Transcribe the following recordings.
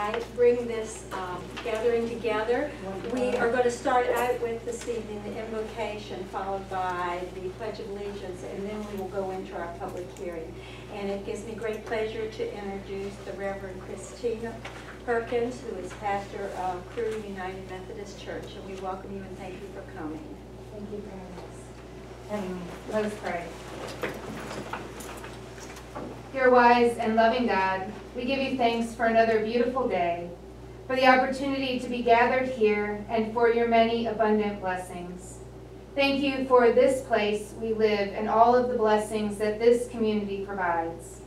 I bring this gathering together. We are going to start out with this evening the invocation, followed by the Pledge of Allegiance, and then we will go into our public hearing. And it gives me great pleasure to introduce the Reverend Christina Perkins, who is pastor of Crewe United Methodist Church. And we welcome you and thank you for coming. Thank you very much. And let us pray. Dear wise and loving God, we give you thanks for another beautiful day, for the opportunity to be gathered here, and for your many abundant blessings. Thank you for this place we live and all of the blessings that this community provides.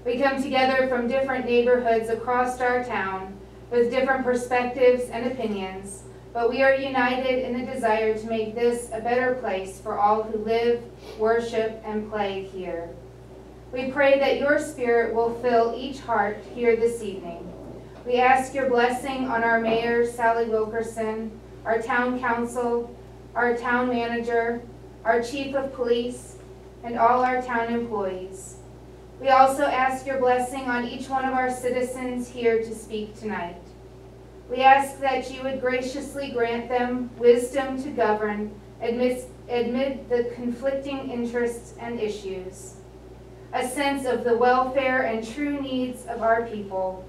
We come together from different neighborhoods across our town with different perspectives and opinions, but we are united in the desire to make this a better place for all who live, worship, and play here. We pray that your Spirit will fill each heart here this evening. We ask your blessing on our Mayor, Sally Wilkerson, our Town Council, our Town Manager, our Chief of Police, and all our town employees. We also ask your blessing on each one of our citizens here to speak tonight. We ask that you would graciously grant them wisdom to govern amid the conflicting interests and issues, a sense of the welfare and true needs of our people,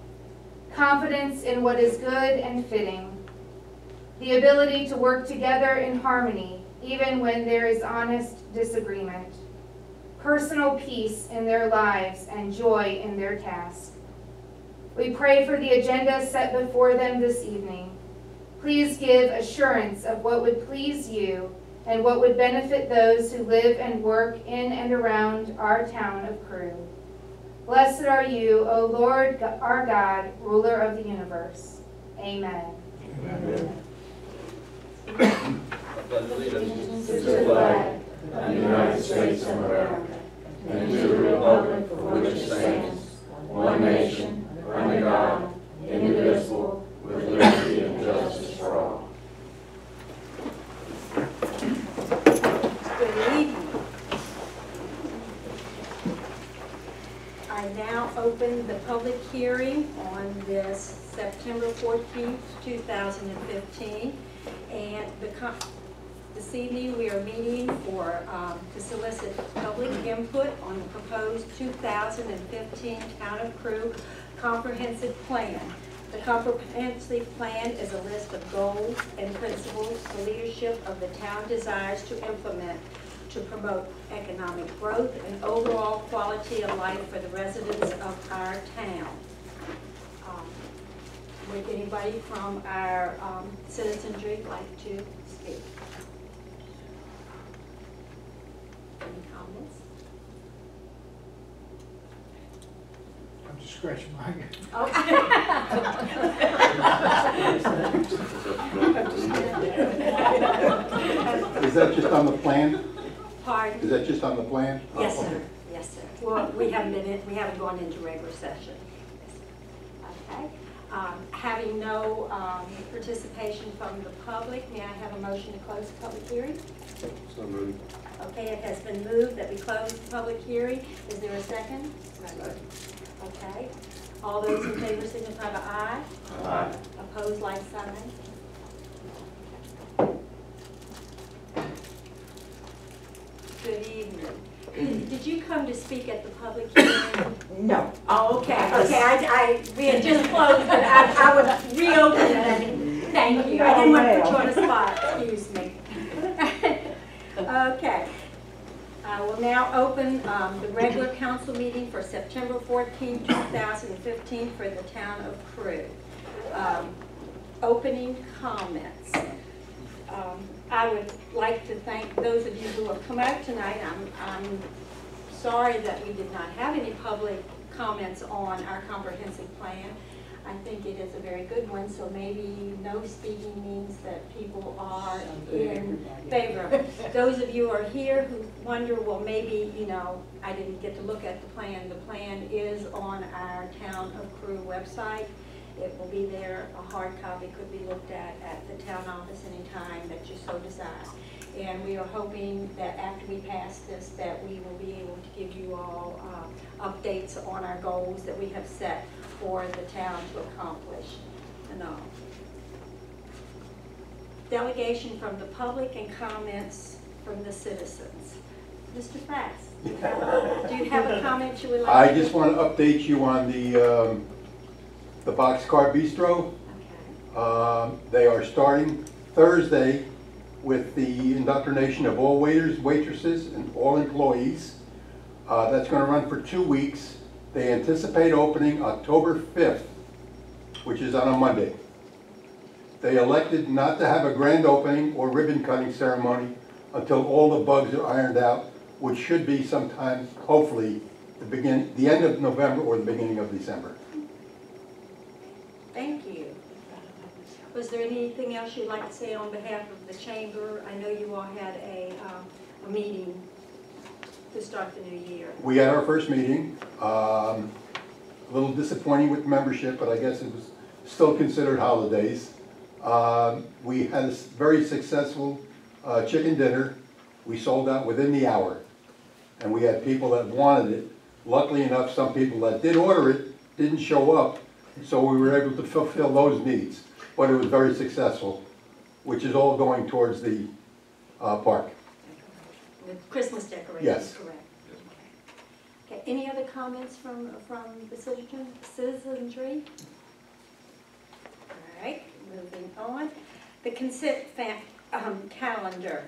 confidence in what is good and fitting, the ability to work together in harmony even when there is honest disagreement, personal peace in their lives and joy in their task. We pray for the agenda set before them this evening. Please give assurance of what would please you and what would benefit those who live and work in and around our town of Crewe. Blessed are you, O Lord, our God, ruler of the universe. Amen. Amen. Allegiance to the flag of the United States of America, and to the republic for which it stands, one nation, under God, indivisible, with liberty and justice for all. Good evening. I now open the public hearing on this September 14th, 2015. And this evening we are meeting to solicit public input on the proposed 2015 Town of Crewe Comprehensive Plan. The comprehensive plan is a list of goals and principles the leadership of the town desires to implement to promote economic growth and overall quality of life for the residents of our town. Would anybody from our citizenry like to speak? Any comments? I'm just scratching my head. Is that just on the plan? Pardon? Is that just on the plan? Yes, Oh, sir. okay. Yes, sir. Well, we haven't gone into regular session. Okay. Having no participation from the public, may I have a motion to close the public hearing? So moved. Okay, it has been moved that we close the public hearing. Is there a second? Second. Okay. All those in favor signify by aye. Aye. Opposed, like sign. Good evening. Did you come to speak at the public hearing? No. Oh, okay, okay, we had just closed, but I would reopen it. Thank you. I didn't want to put you on the spot, excuse me. Okay. I will now open the regular council meeting for September 14, 2015 for the town of Crewe. Opening comments. I would like to thank those of you who have come out tonight. I'm sorry that we did not have any public comments on our comprehensive plan. I think it is a very good one, so maybe no speaking means that people are in favor of it. Those of you who are here who wonder, well, maybe, you know, I didn't get to look at the plan. The plan is on our Town of Crewe website. It will be there. A hard copy could be looked at the town office anytime that you so desire. And we are hoping that after we pass this, that we will be able to give you all updates on our goals that we have set for the town to accomplish and all. Delegation from the public and comments from the citizens. Mr. Fass, do you have a comment you would like I to just want to update you on the Boxcar Bistro. Okay. They are starting Thursday with the indoctrination of all waiters, waitresses, and all employees. That's going to run for 2 weeks. They anticipate opening October 5th, which is on a Monday. They elected not to have a grand opening or ribbon cutting ceremony until all the bugs are ironed out, which should be sometime, hopefully, the end of November or the beginning of December. Thank you. Was there anything else you'd like to say on behalf of the chamber? I know you all had a meeting to start the new year. We had our first meeting. A little disappointing with membership, but I guess it was still considered holidays. We had a very successful chicken dinner. We sold out within the hour. And we had people that wanted it. Luckily enough, some people that did order it didn't show up, so we were able to fulfill those needs. But it was very successful, which is all going towards the park. The Christmas decorations, Yes. correct? Okay, any other comments from the citizenry? All right, moving on. The consent calendar.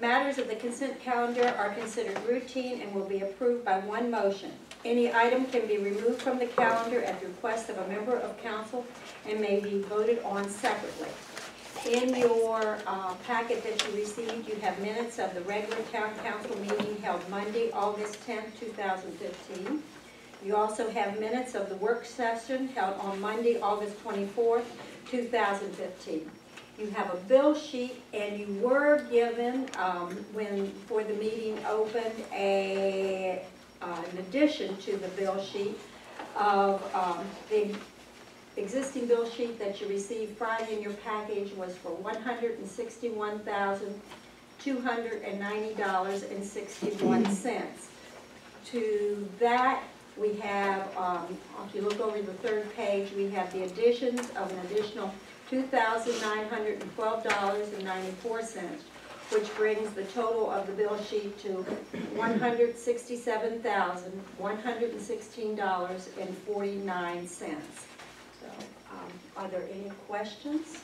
Matters of the consent calendar are considered routine and will be approved by one motion. Any item can be removed from the calendar at the request of a member of council and may be voted on separately. In your packet that you received, you have minutes of the regular town council meeting held Monday, August 10th, 2015. You also have minutes of the work session held on Monday, August 24th, 2015. You have a bill sheet, and you were given, for the meeting opened, an addition to the bill sheet of the existing bill sheet that you received Friday in your package was for $161,290.61. To that, we have, if you look over the third page, we have the additions of an additional $2,912.94, which brings the total of the bill sheet to $167,116.49. So, are there any questions?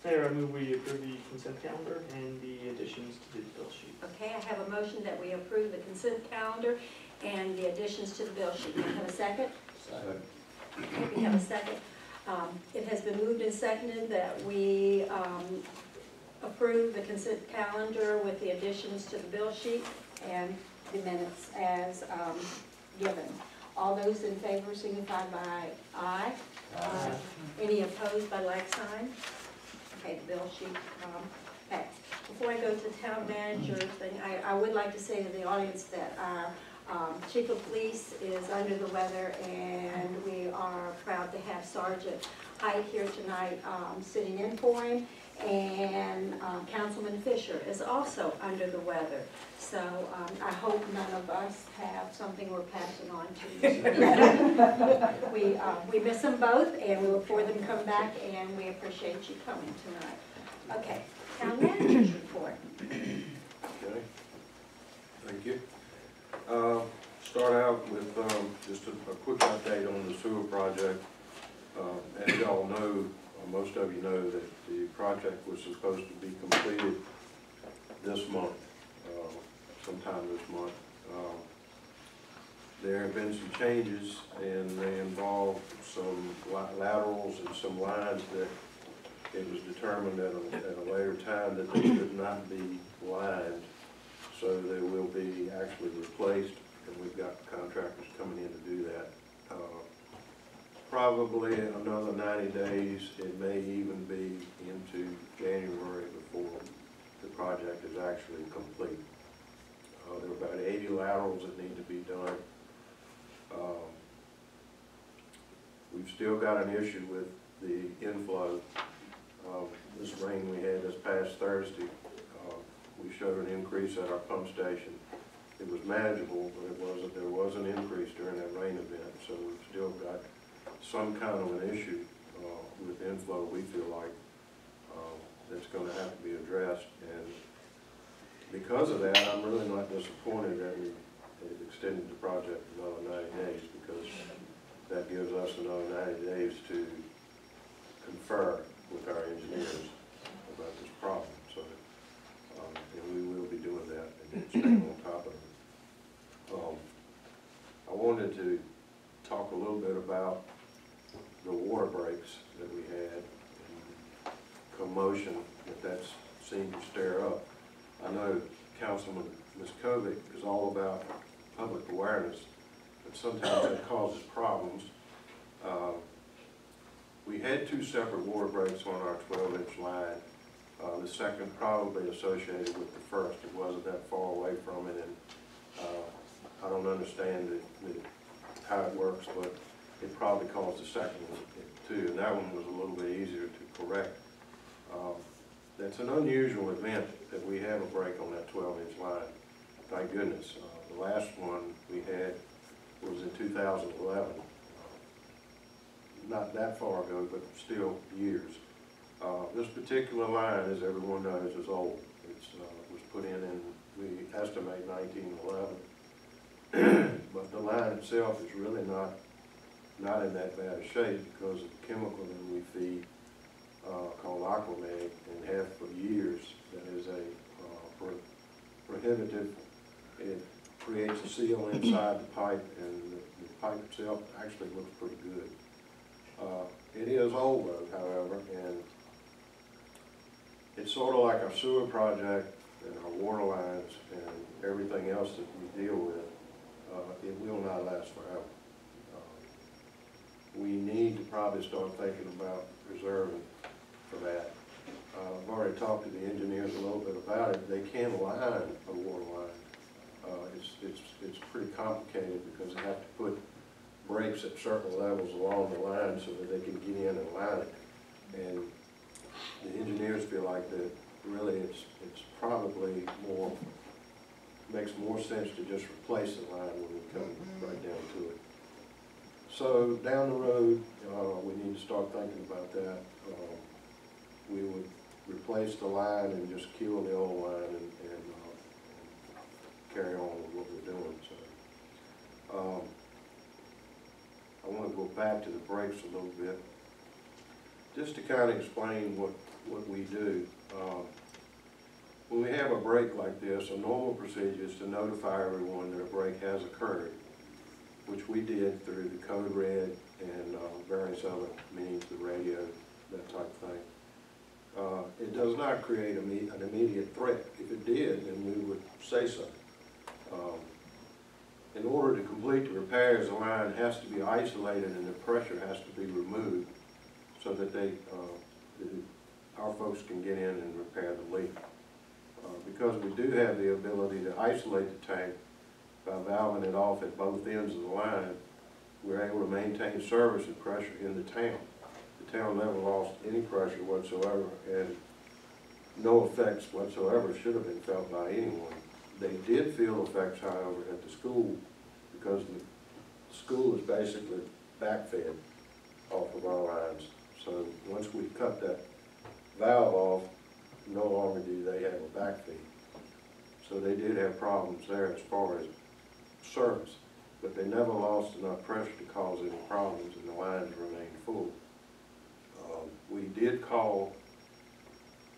Mayor, I move we approve the consent calendar and the additions to the bill sheet. Okay, I have a motion that we approve the consent calendar and the additions to the bill sheet. May I have a second? Second. Okay, we have a second. It has been moved and seconded that we approve the consent calendar with the additions to the bill sheet and the minutes as given. All those in favor signify by aye. Aye. Any opposed by like sign? Okay, the bill sheet passed. Before I go to the town manager thing, I would like to say to the audience that our chief of police is under the weather, and we are proud to have Sergeant Hyde here tonight sitting in for him, and Councilman Fisher is also under the weather. So I hope none of us have something we're passing on to you. We miss them both, and we look for them to come back, and we appreciate you coming tonight. Okay, town manager's report. Okay, thank you. Start out with just a quick update on the sewer project. As y'all know, most of you know, that the project was supposed to be completed this month, sometime this month. There have been some changes, and they involve some laterals and some lines that it was determined at a later time that they could not be lined, so they will be actually replaced, and we've got contractors coming in to do that. Probably another 90 days, it may even be into January before the project is actually complete. 3 laterals that need to be done. We've still got an issue with the inflow. This rain we had this past Thursday, we showed an increase at our pump station. It was manageable, but there was an increase during that rain event, so we've still got some kind of an issue with inflow, we feel like, that's going to have to be addressed. And because of that, I'm really not disappointed that we extended the project another 90 days, because that gives us another 90 days to confer with our engineers about this problem. So, and we will be doing that and staying on top of it. I wanted to talk a little bit about the water breaks that we had and commotion that seemed to stir up. I know Councilman Miskovic is all about public awareness, but sometimes that causes problems. We had 2 separate water breaks on our 12-inch line. The second probably associated with the first. It wasn't that far away from it, and I don't understand how it works, but it probably caused the second one too, and that one was a little bit easier to correct. That's an unusual event that we have a break on that 12-inch line. Thank goodness. The last one we had was in 2011. Not that far ago, but still years. This particular line, as everyone knows, is old. It was put in we estimate 1911. But the line itself is really not in that bad a shape because of the chemical that we feed called Aquamag, and have for years. That is a prohibitive. It creates a seal inside the pipe, and the pipe itself actually looks pretty good. It is old though, however, and it's sort of like our sewer project and our water lines and everything else that we deal with. It will not last forever. We need to probably start thinking about preserving for that. I've already talked to the engineers a little bit about it. They can line a water line. It's pretty complicated because they have to put breaks at certain levels along the line so that they can get in and line it. And the engineers feel like that really it's probably makes more sense to just replace the line when we come right down to it. So down the road, we need to start thinking about that. We would replace the line and just kill the old line and carry on with what we're doing. So I want to go back to the brakes a little bit, just to kind of explain what we do. When we have a break like this, a normal procedure is to notify everyone that a break has occurred, which we did through the code red and various other means, the radio, that type of thing. It does not create an immediate threat. If it did, then we would say so. In order to complete the repairs, the line has to be isolated and the pressure has to be removed so that our folks can get in and repair the leak. Because we do have the ability to isolate the tank by valving it off at both ends of the line, we're able to maintain service and pressure in the town. The town never lost any pressure whatsoever, and no effects whatsoever should have been felt by anyone. They did feel effects, however, at the school, because the school is basically backfed off of our lines. So once we cut that valve off, no longer do they have a backfeed. So they did have problems there as far as service, but they never lost enough pressure to cause any problems, and the lines remained full. We did call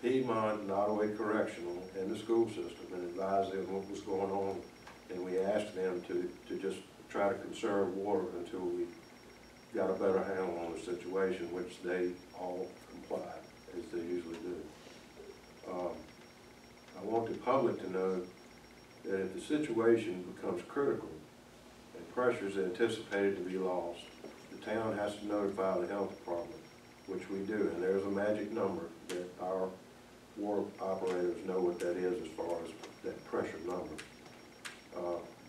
Piedmont and Ottaway Correctional and the school system and advised them what was going on, and we asked them to just try to conserve water until we got a better handle on the situation, which they all complied, as they usually do. I want the public to know that if the situation becomes critical and pressure is anticipated to be lost, the town has to notify the health department, which we do, and there's a magic number that our water operators know what that is as far as that pressure number.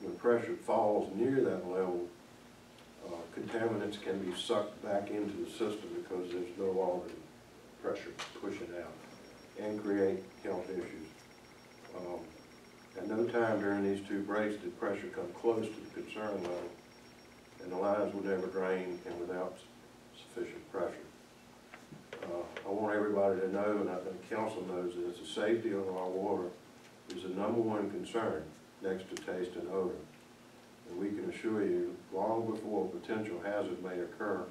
when pressure falls near that level, contaminants can be sucked back into the system because there's no longer pressure pushing out and create health issues. At no time during these two breaks did pressure come close to the concern level, and the lines would never drain and without sufficient pressure. I want everybody to know, and I think council knows this, the safety of our water is the #1 concern next to taste and odor. And we can assure you, long before a potential hazard may occur,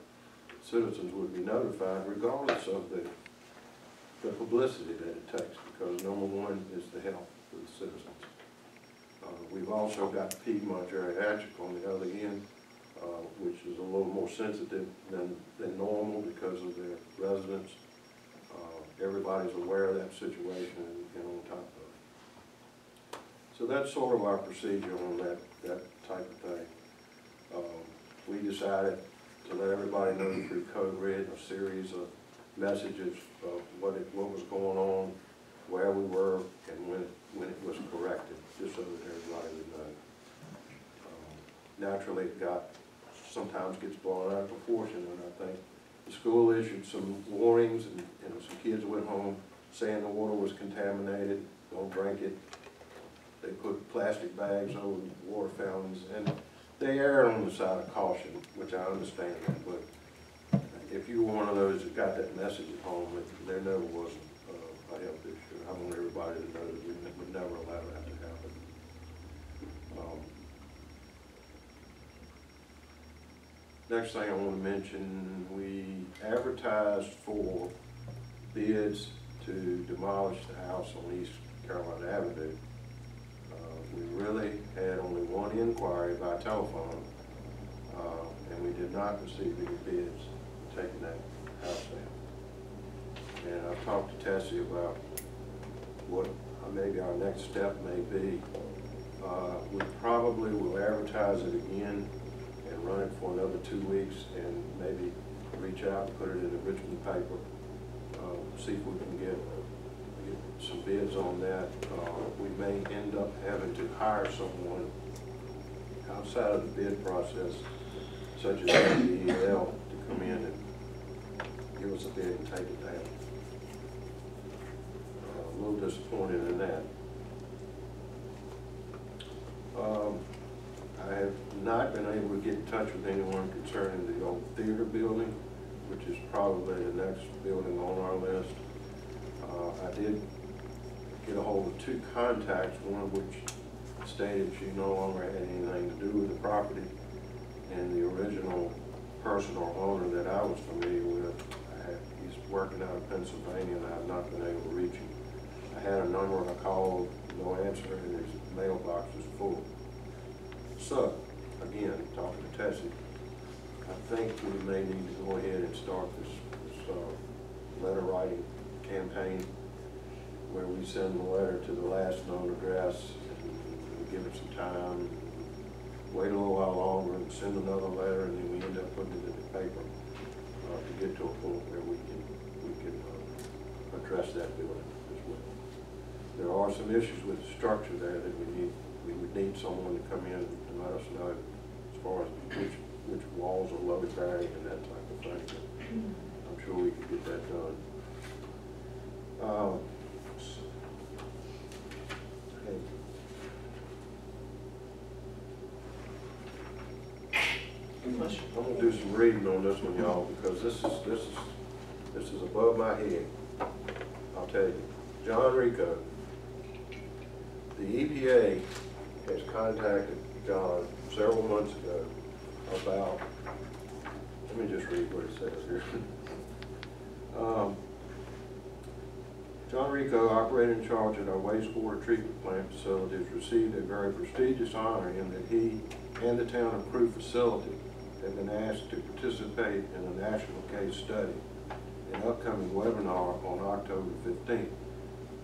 citizens would be notified regardless of the publicity that it takes, because #1 is the health of the citizens. We've also got Piedmont Geriatric on the other end, which is a little more sensitive than normal because of their residents. Everybody's aware of that situation and on top of it. So that's sort of our procedure on that type of thing. We decided to let everybody know through code red a series of messages of what was going on, where we were, and when it was corrected, just so that everybody would know. Naturally, it sometimes gets blown out of proportion, and I think the school issued some warnings, and some kids went home saying the water was contaminated, don't drink it. They put plastic bags over the water fountains, and they erred on the side of caution, which I understand. But if you were one of those that got that message at home, there never was a health issue. I want everybody to know that we would never allow that to happen. Next thing I want to mention, we advertised for bids to demolish the house on East Carolina Avenue. We really had only one inquiry by telephone, and we did not receive any bids taking that house down. And I've talked to Tessie about what maybe our next step may be. We probably will advertise it again and run it for another 2 weeks, and maybe reach out and put it in the Richmond paper, see if we can get some bids on that. We may end up having to hire someone outside of the bid process, such as DEL, to come in and give us a bid and take it down. A little disappointed in that. I have not been able to get in touch with anyone concerning the old theater building, which is probably the next building on our list. I did get a hold of 2 contacts, one of which stated she no longer had anything to do with the property, and the original person or owner that I was familiar with, he's working out of Pennsylvania, and I have not been able to reach him. I had a number and I called, no answer, and his mailbox was full. So, again, talking to Tessie, I think we may need to go ahead and start this letter writing campaign, where we send the letter to the last known address, and we give it some time, wait a little while longer, and send another letter, and then we end up putting it in the paper to get to a point where we can address that building as well. There are some issues with the structure there that we would need someone to come in and let us know as far as which walls are load bearing and that type of thing. I'm sure we could get that done. I'm gonna do some reading on this one, y'all, because this is above my head. I'll tell you. John Rico, the EPA has contacted John several months ago about, let me just read what it says here. John Rico, operator in charge at our wastewater treatment plant facilities, received a very prestigious honor in that he and the town of Crewe facility have been asked to participate in a national case study, an upcoming webinar on October 15th,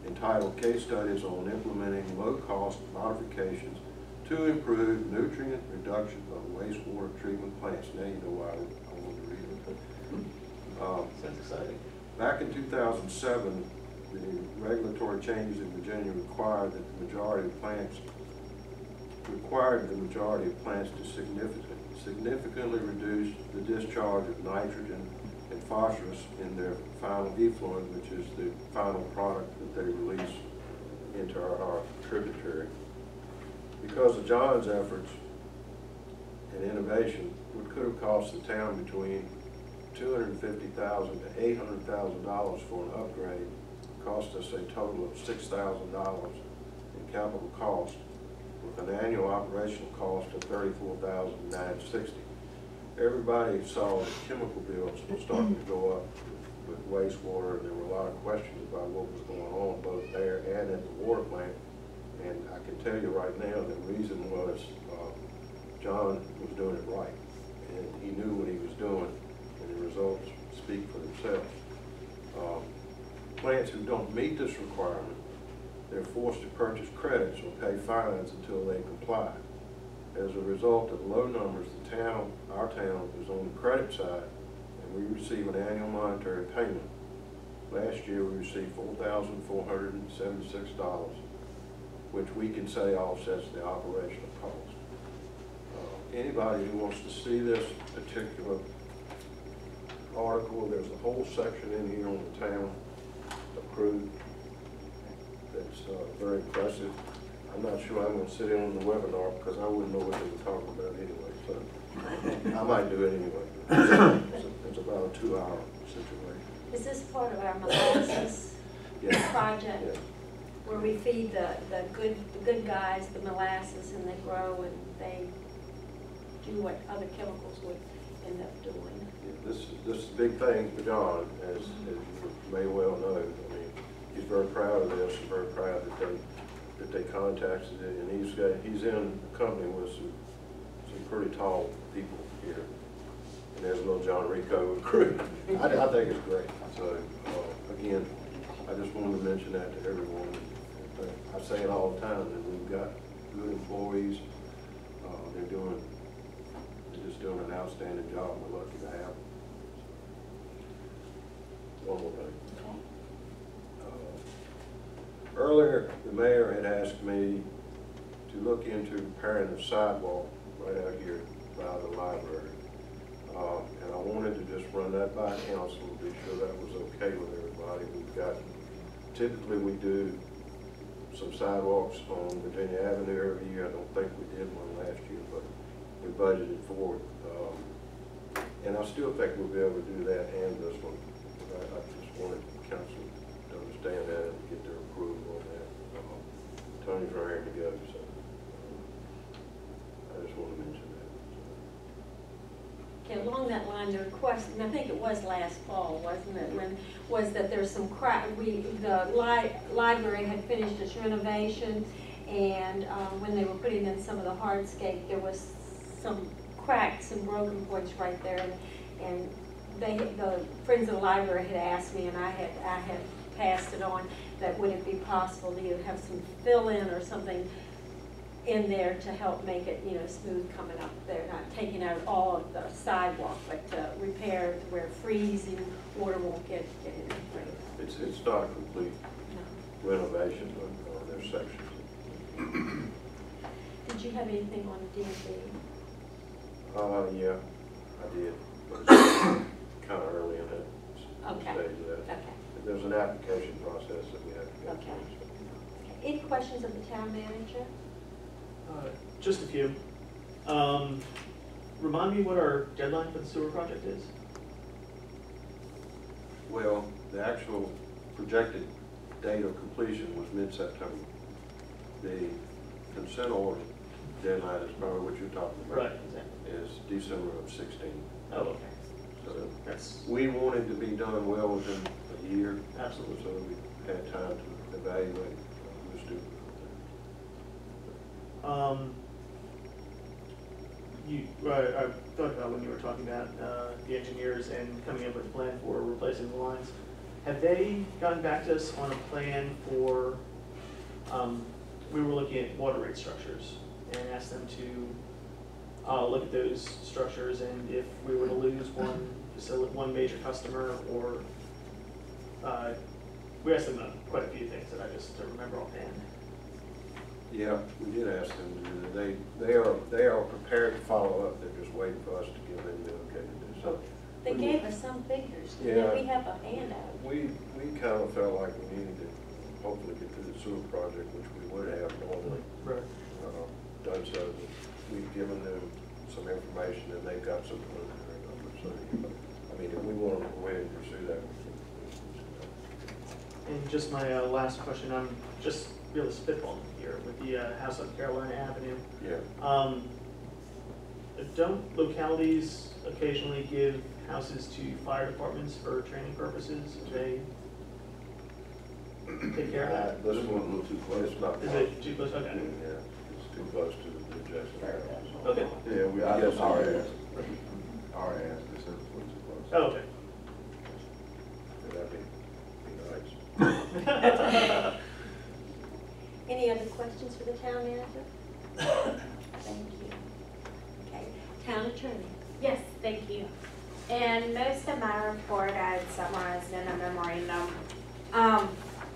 entitled Case Studies on Implementing Low-Cost Modifications to Improve Nutrient Reduction of Wastewater Treatment Plants. Now you know why I wanted to read it. Sounds exciting. Back in 2007, the regulatory changes in Virginia required that the majority of plants required the majority of plants to significantly reduce the discharge of nitrogen and phosphorus in their final effluent, which is the final product that they release into our tributary. Because of John's efforts and innovation, what could have cost the town between $250,000 to $800,000 for an upgrade cost us a total of $6,000 in capital cost, with an annual operational cost of $34,960. Everybody saw the chemical bills starting to go up with wastewater, and there were a lot of questions about what was going on both there and at the water plant. And I can tell you right now, the reason was John was doing it right, and he knew what he was doing, and the results speak for themselves. Plants who don't meet this requirement, they're forced to purchase credits or pay fines until they comply. As a result of low numbers, our town is on the credit side, and we receive an annual monetary payment. Last year we received $4,476, which we can say offsets the operational cost. Anybody who wants to see this particular article, there's a whole section in here on the town of Crewe that's very impressive. I'm not sure I'm going to sit in on the webinar because I wouldn't know what they were talking about anyway, so I might do it anyway. It's about a 2-hour situation. Is this part of our molasses project? Yeah. Where we feed the good guys the molasses, and they grow and they do what other chemicals would end up doing. Yeah, this is a big thing for John, as you may well know. I mean, he's very proud of this, and very proud that they contacted it, and he's in a company with some pretty tall people here. And there's a little John Rico and Crewe. I think it's great. So again, I just wanted to mention that to everyone. I say it all the time, that we've got good employees. They're just doing an outstanding job. We're lucky to have them. One more thing. Earlier, the mayor had asked me to look into repairing the sidewalk right out here by the library. And I wanted to just run that by council to be sure that was okay with everybody. Typically we do some sidewalks on Virginia Avenue every year. I don't think we did one last year, but we budgeted for it. And I still think we'll be able to do that and this one. I just wanted council to understand that and get their approval on that. Tony's raring to go, so I just want to mention that. Okay, along that line, the request, and I think it was last fall, wasn't it, was that there's some crack. The library had finished its renovation, and when they were putting in some of the hardscape, there was some cracks and broken points right there, and the Friends of the Library had asked me, and I had passed it on, that would it be possible to either have some fill-in or something in there to help make it, smooth coming up there, not taking out all of the sidewalk, but to repair to where freezing water won't get in. It's not a complete renovation, but there's sections. Did you have anything on D&D? Yeah, I did. Kind of early in that Okay. stage of that. Okay. There's an application process that we have to go Okay. through. Any questions of the town manager? Just a few. Remind me what our deadline for the sewer project is? Well, the actual projected date of completion was mid-September. The consent order deadline is probably what you're talking about. Right, exactly. Is December of 16. Oh, okay. So That's we wanted to be done well within a year. absolutely. So we had time to evaluate the student. I thought about when you were talking about the engineers and coming up with a plan for replacing the lines. Have they gotten back to us on a plan for, we were looking at water rate structures and asked them to look at those structures, and if we were to lose one major customer, or we asked them quite a few things that I just don't remember offhand. Yeah, we did ask them to do that. They are prepared to follow up. They're just waiting for us to give them the okay to do so. They gave us some figures, Yeah. didn't we have a handout? We kind of felt like we needed to hopefully get through the sewer project, which we would have normally Right. done so. We've given them some information and they've got some preliminary numbers. So, I mean, if we want to go ahead and pursue that. And just my last question, I'm just really spitballing here with the house on Carolina Avenue. Yeah. Don't localities occasionally give houses to fire departments for training purposes? Do they take care of that? This one a little too close. It's not Is close. it too close? Okay. Yeah, it's too close to the adjacent house. Okay. Yeah, we, I yes, just already asked. Already asked, they said it was too close. Oh, okay. That'd be nice. Any other questions for the town manager? Thank you. Okay, town attorney. Yes, thank you. And most of my report I had summarized in a memorandum.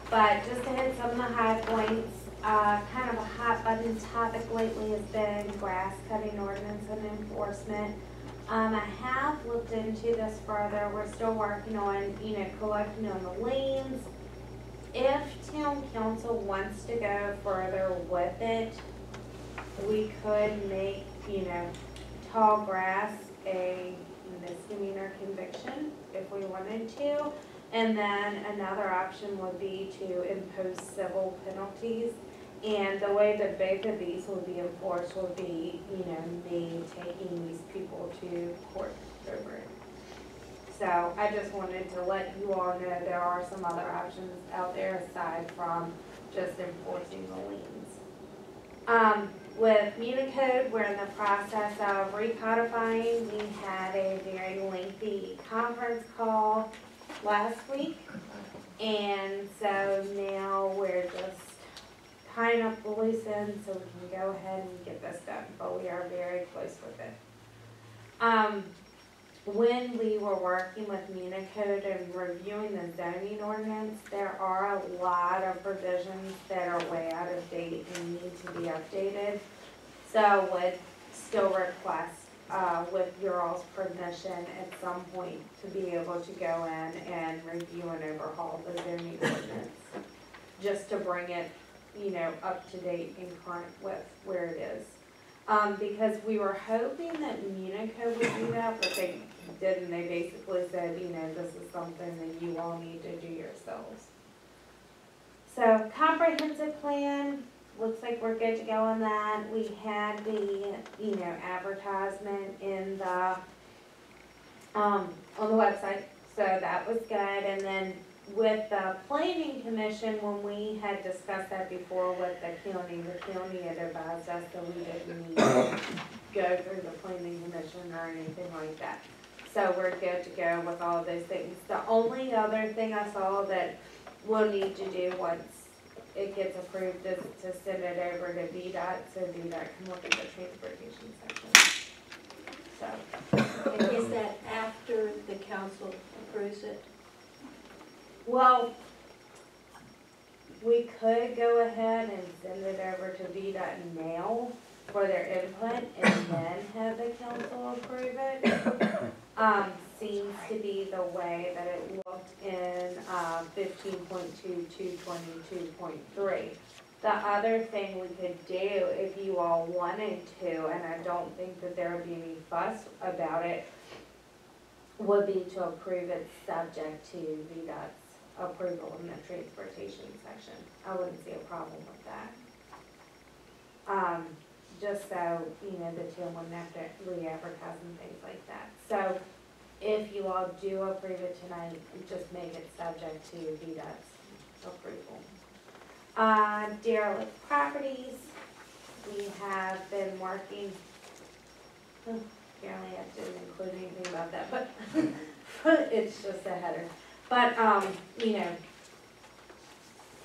But just to hit some of the high points, kind of a hot button topic lately has been grass cutting ordinance and enforcement. I have looked into this further. We're still working on, collecting on the liens. If town council wants to go further with it, we could make, tall grass a misdemeanor conviction if we wanted to. And then another option would be to impose civil penalties. And the way that both of these would be enforced would be, me taking these people to court over it. So I just wanted to let you all know there are some other options out there aside from just enforcing the liens. With Municode, we're in the process of recodifying. We had a very lengthy conference call last week. And so now we're just tying up the loose ends so we can go ahead and get this done, but we are very close with it. When we were working with Municode and reviewing the zoning ordinance, there are a lot of provisions that are way out of date and need to be updated. So would still request, with your all's permission at some point, to be able to go in and review and overhaul the zoning ordinance, just to bring it, up to date and current with where it is. Because we were hoping that Municode would do that, but they didn't. They basically said, this is something that you all need to do yourselves. So comprehensive plan, looks like we're good to go on that. We had the, advertisement in the, on the website, so that was good. And then with the planning commission, when we had discussed that before with the county had advised us that we didn't need to go through the planning commission or anything like that. So we're good to go with all those things. The only other thing I saw that we'll need to do once it gets approved is to send it over to VDOT, so VDOT can look at the transportation section. So. And is that after the council approves it? Well, we could go ahead and send it over to VDOT now for their input and then have the council approve it. Seems to be the way that it looked in 15.2.222.3. The other thing we could do, if you all wanted to, and I don't think that there would be any fuss about it, would be to approve it subject to VDOT's approval in the transportation section. I wouldn't see a problem with that. Just so, the town wouldn't have to re-advertise and things like that. So if you all do approve it tonight, just make it subject to VDOT's approval. Derelict properties, we have been working, apparently I didn't include anything about that, but it's just a header. But,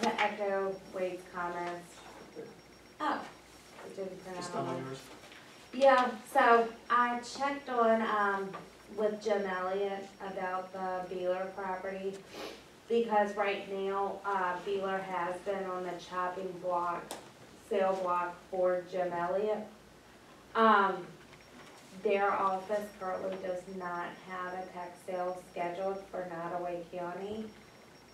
to echo Wade's comments. Oh, it didn't print Just out. on yours. Yeah, so I checked on, with Jim Elliott about the Beeler property, because right now, Beeler has been on the chopping block sale block for Jim Elliott. Their office currently does not have a tax sale scheduled for Nottaway County.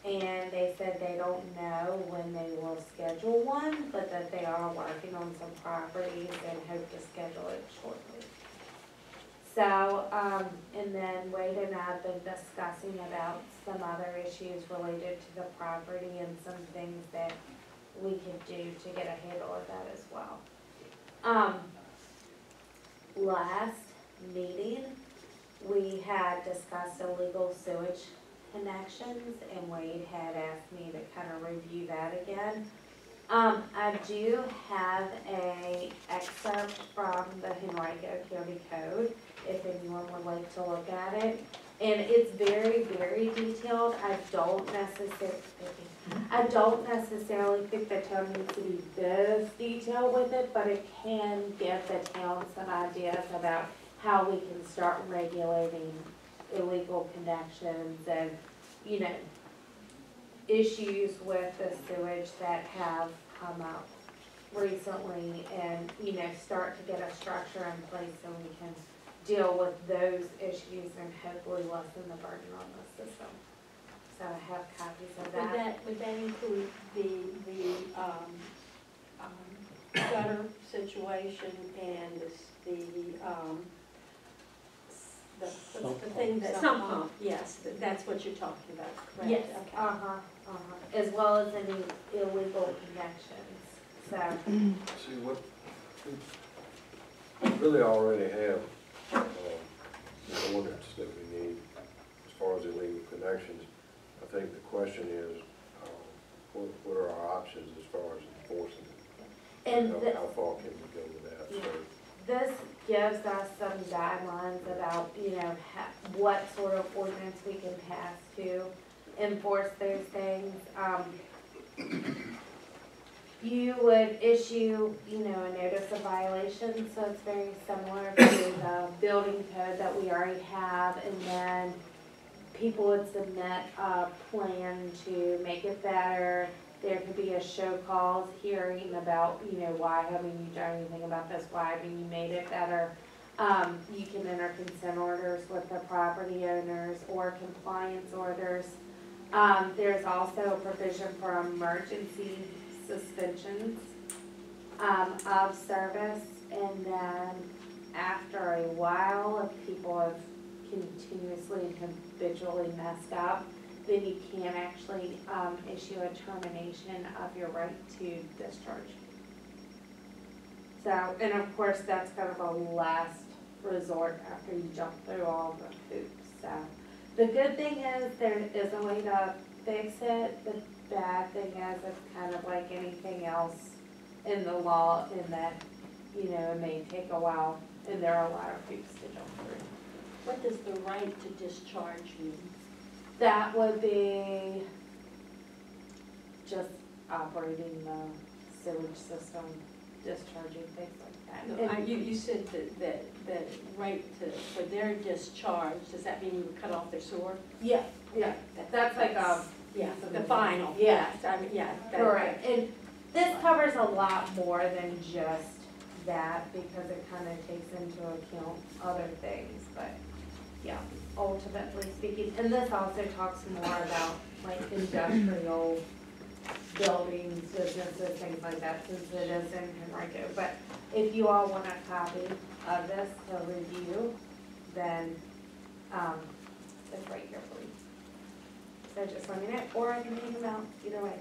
And they said they don't know when they will schedule one, but that they are working on some properties and hope to schedule it shortly. So, and then Wade and I have been discussing about some other issues related to the property and some things that we could do to get a handle of that as well. Last meeting, we had discussed illegal sewage connections, and Wade had asked me to kind of review that again. I do have a excerpt from the Henrico County Code, if anyone would like to look at it. And it's very, very detailed. I don't necessarily think the town needs to be this detailed with it, but it can give the town some ideas about how we can start regulating illegal connections and, you know, issues with the sewage that have come up recently, and, you know, start to get a structure in place so we can deal with those issues and hopefully lessen the burden on the system. So I have copies of that. Would that include the gutter situation and the thing that. Sump pump, yes, that's what you're talking about, correct? Yes, Okay. as well as any illegal connections, so. See, what, we really already have the ordinance that we need as far as illegal connections. I think the question is, what are our options as far as enforcing it? And how far can we go with that? Yeah. So, this gives us some guidelines about, you know, what sort of ordinance we can pass to enforce those things. You would issue, you know, a notice of violation, so it's very similar to the building code that we already have, and then people would submit a plan to make it better. There could be a show cause hearing about, you know, why haven't you done anything about this, why haven't you made it better. You can enter consent orders with the property owners or compliance orders. There's also a provision for emergency suspensions of service, and then after a while, if people have continuously and habitually messed up, then you can actually issue a termination of your right to discharge. So, and of course, that's kind of a last resort after you jump through all the hoops. So, the good thing is there is a way to fix it. The bad thing is it's kind of like anything else in the law, in that, you know, it may take a while, and there are a lot of hoops to jump through. What does the right to discharge mean? That would be just operating the sewage system, discharging things like that. No, you said that right for their discharge, does that mean you would cut off their sewer? Yeah, yeah, that's like Yeah, the final. Yeah. Yes, I mean, yeah. correct. And this covers a lot more than just that, because it kind of takes into account other things, but yeah, ultimately speaking. And this also talks more about like industrial buildings, businesses, things like that, since it is in Henrico. But if you all want a copy of this to review, then it's right here for you. So just let me know, or I can read them out, either way.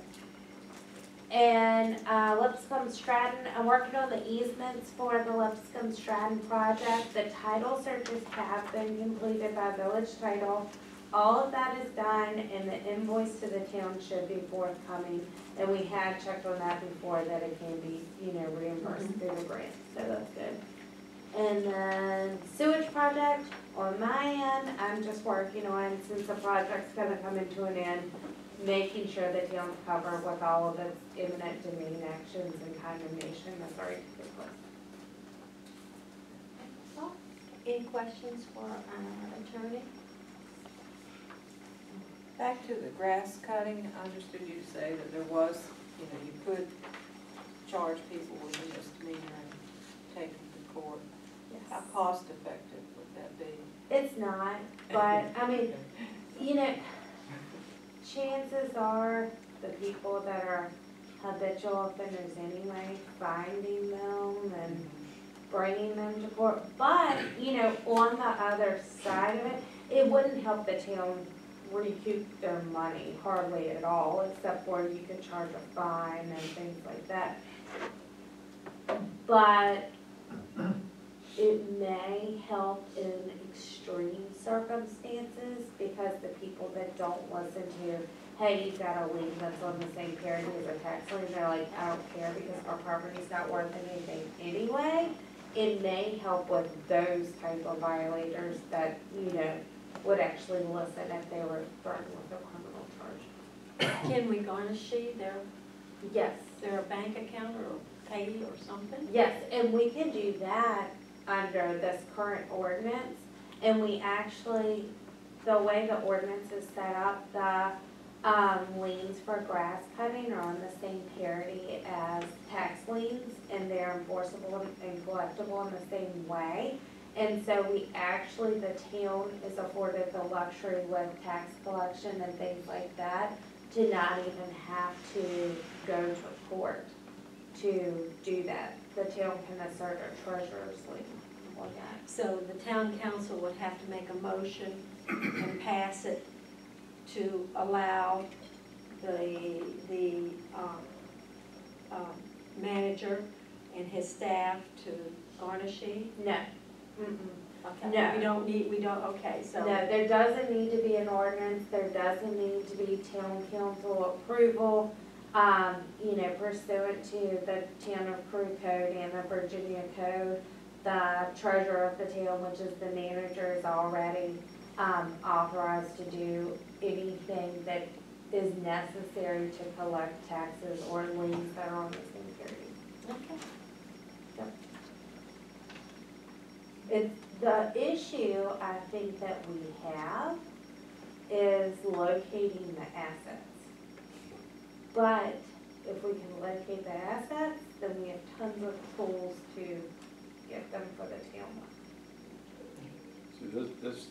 And Lipscomb Stratton, I'm working on the easements for the Lipscomb Stratton project. The title searches have been completed by Village Title. All of that is done, and the invoice to the town should be forthcoming. And we had checked on that before, that it can be, you know, reimbursed through the grant, so that's good. And then sewage project, on my end, I'm just working on, since the project's gonna come into an end, making sure the town's covered with all of its imminent domain actions and condemnation that's already taken place. So, any questions for our attorney? Back to the grass cutting, I understood you to say that there was, you know, you could charge people cost effective would that be? It's not, but, I mean, you know, chances are the people that are habitual offenders anyway, finding them and bringing them to court. But, you know, on the other side of it, it wouldn't help the town recoup their money hardly at all, except for you could charge a fine and things like that. But it may help in extreme circumstances, because the people that don't listen to, hey, you've got a lien that's on the same parity as a tax lien, they're like, I don't care because our property's not worth anything anyway. It may help with those type of violators that, you know, would actually listen if they were threatened with a criminal charge. Can we garnish Yes. their bank account or pay or something? Yes, and we can do that under this current ordinance. And we actually, the way the ordinance is set up, the liens for grass cutting are on the same parity as tax liens, and they're enforceable and collectible in the same way. And so we actually, the town is afforded the luxury with tax collection and things like that to not even have to go to court to do that. The town can assert a treasurer's lien for that. So the town council would have to make a motion and pass it to allow the manager and his staff to garnish it? No. Mm-mm. Okay. No. We don't, okay, so. No, there doesn't need to be an ordinance, there doesn't need to be town council approval, you know, pursuant to the town of Crewe code and the Virginia code. The treasurer of the town, which is the manager, is already, authorized to do anything that is necessary to collect taxes or liens that are on the same period. Okay. It's, the issue I think that we have is locating the assets. But if we can locate the assets, then we have tons of tools to get them for the town. See,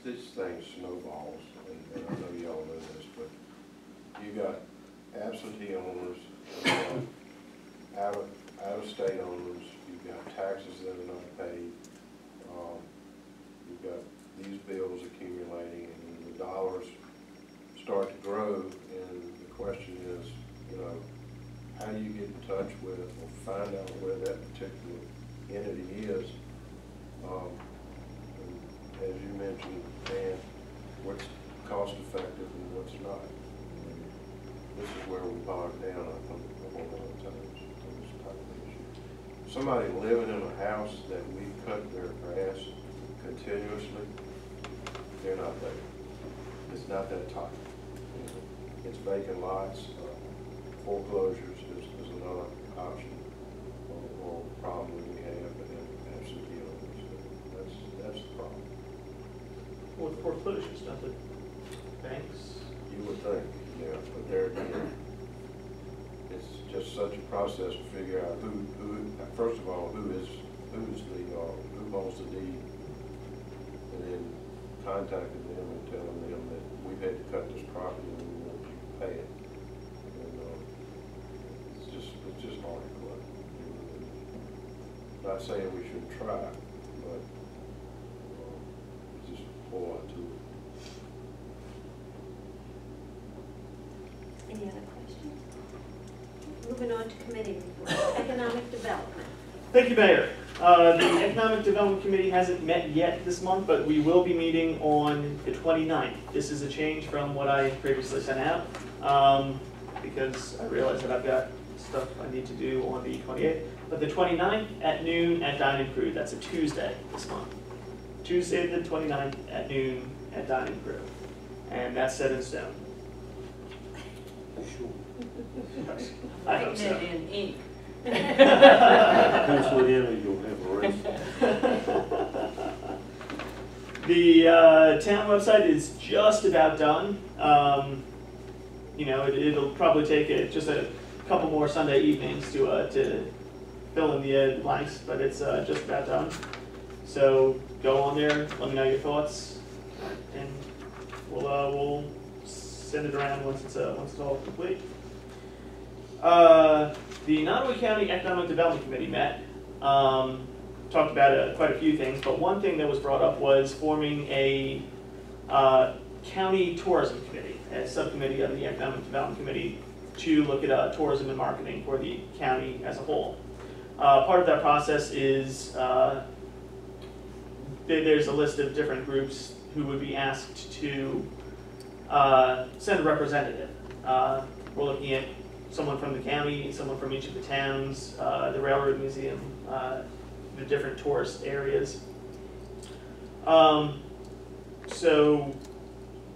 this thing snowballs, and I know y'all know this, but you got absentee owners, you got out-of-state owners, you've got taxes that are not paid, you've got these bills accumulating, and the dollars start to grow, and the question is, you know, how do you get in touch with or find out where that particular entity is? And as you mentioned, Dan, what's cost effective and what's not. This is where we bog down, I think, a whole lot of times on this type of issue. Somebody living in a house that we cut their grass continuously, they're not there. It's not that tight. It's vacant lots, foreclosures is another option or problem we have in absentee owners. That's the problem. Well, with foreclosures, don't the banks? You would think, yeah, but there again, it's just such a process to figure out who first of all, who owns the deed, and then contacting them and telling them that we've had to cut this property and we want you to pay it. And it's just hard to collect. Not saying we shouldn't try, but it's just a whole lot to it. Any other questions? Moving on to committee reports. Economic development. Thank you, Mayor. The Economic Development Committee hasn't met yet this month, but we will be meeting on the 29th. This is a change from what I previously sent out, because I realize that I've got stuff I need to do on the 28th. But the 29th at noon at Dine and Crewe. That's a Tuesday this month. Tuesday the 29th at noon at Dine and Crewe. And that's set in stone. I hope so. Putting it in ink. Pencil it in and you'll have a race. The town website is just about done. You know, it'll probably take just a couple more Sunday evenings to fill in the blanks, but it's just about done. So go on there, let me know your thoughts, and we'll send it around once it's all complete. The Nottaway County Economic Development Committee met, talked about quite a few things, but one thing that was brought up was forming a county tourism committee, a subcommittee of the Economic Development Committee to look at tourism and marketing for the county as a whole. Part of that process is there's a list of different groups who would be asked to send a representative. We're looking at someone from the county, someone from each of the towns, the Railroad Museum, the different tourist areas. So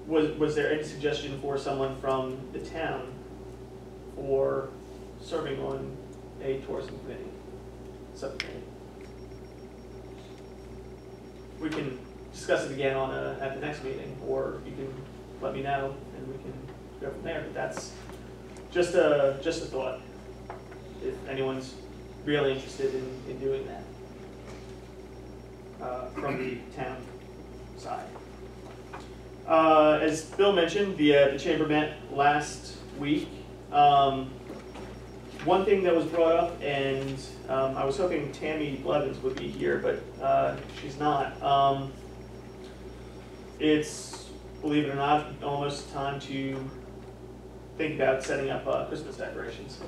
was there any suggestion for someone from the town for serving on a tourism committee, subcommittee? We can discuss it again on at the next meeting, or you can let me know and we can go from there. But that's just a thought, if anyone's really interested in doing that from the town side. As Bill mentioned, the chamber met last week. One thing that was brought up, and I was hoping Tammy Blevins would be here, but she's not. It's, believe it or not, almost time to think about setting up Christmas decorations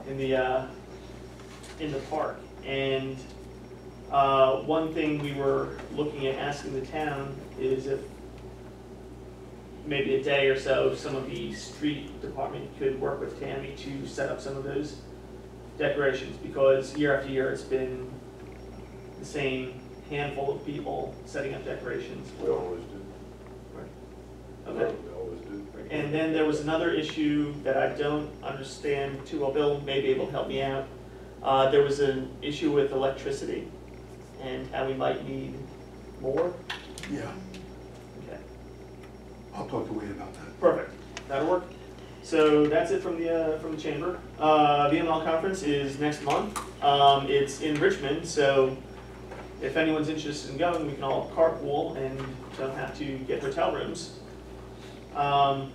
in the park. And one thing we were looking at asking the town is if maybe a day or so, some of the street department could work with Tammy to set up some of those decorations, because year after year it's been the same handful of people setting up decorations. We always do. Okay. We always do. And then there was another issue that I don't understand too well. Bill may be able to help me out. There was an issue with electricity and how we might need more. Yeah, Okay. I'll talk to Wade about that. Perfect. That'll work. So that's it from the chamber. VML conference is next month. It's in Richmond, so if anyone's interested in going, we can all carpool and don't have to get hotel rooms. The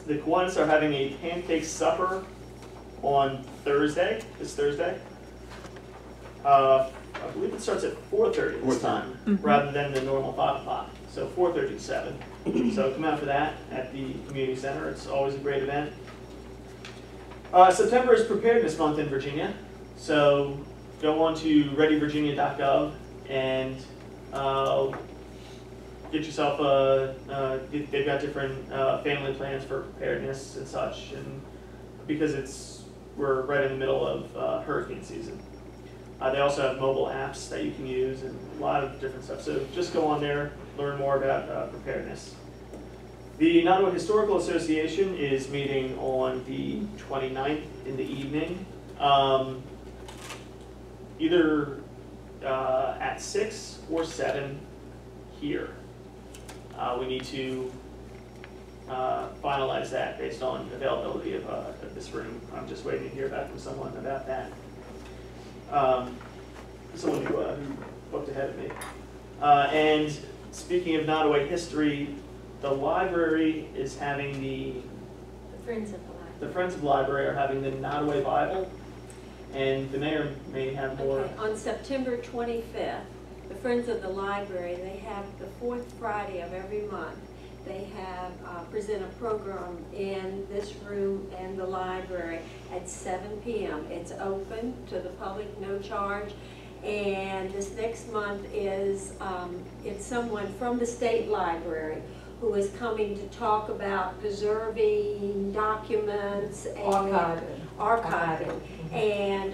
Kiwanis are having a pancake supper on Thursday, this Thursday. I believe it starts at 4:30 this time, rather than the normal 5 o'clock. So 4:30 to 7. So come out for that at the community center. It's always a great event. September is Preparedness Month in Virginia. So go on to readyvirginia.gov and get yourself they've got different family plans for preparedness and such, and because we're right in the middle of hurricane season. They also have mobile apps that you can use and a lot of different stuff. So just go on there, learn more about preparedness. The Nottaway Historical Association is meeting on the 29th in the evening, either at 6 or 7 here. We need to finalize that based on availability of this room. I'm just waiting to hear back from someone about that. Someone who booked ahead of me. And speaking of Nottaway history, the library is having the Friends of the Library. The Friends of the Library are having the Nottaway Bible, and the mayor may have more. Okay, on September 25th, the Friends of the Library, they have the 4th Friday of every month. They have present a program in this room and the library at 7 p.m. It's open to the public, no charge. And this next month is it's someone from the state library who is coming to talk about preserving documents and archiving. And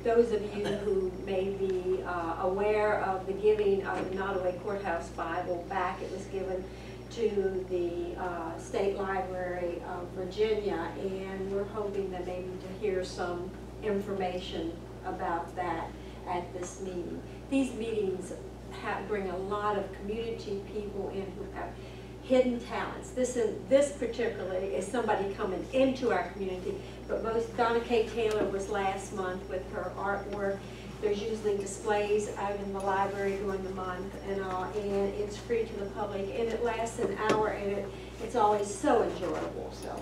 those of you who may be aware of the giving of the Nottaway Courthouse Bible back, it was given to the State Library of Virginia, and we're hoping that maybe to hear some information about that at this meeting. These meetings bring a lot of community people in who have hidden talents. This particularly is somebody coming into our community, but Donna K. Taylor was last month with her artwork, There's usually displays out in the library during the month and all, and it's free to the public, and it lasts an hour, and it's always so enjoyable, so,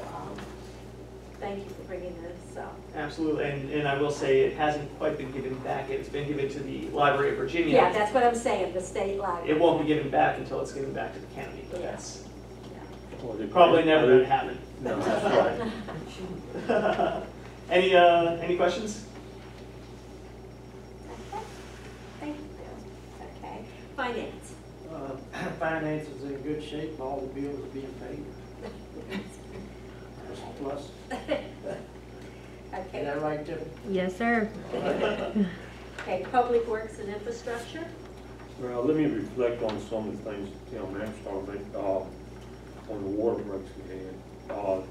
thank you for bringing this up. Absolutely, and I will say it hasn't quite been given back. It's been given to the Library of Virginia. Yeah, that's what I'm saying, the state library. It won't be given back until it's given back to the county, but Yeah. that's Well, they- probably never going to happen. No, that's right. Any questions? Okay, thank you. Okay, finance. Finance is in good shape, and all the bills are being paid. That's a plus. Is Okay, that right, Tiffany? Yes, sir. okay, public works and infrastructure. Well, let me reflect on some of the things that Tim Max talked about, on the water breaks we had.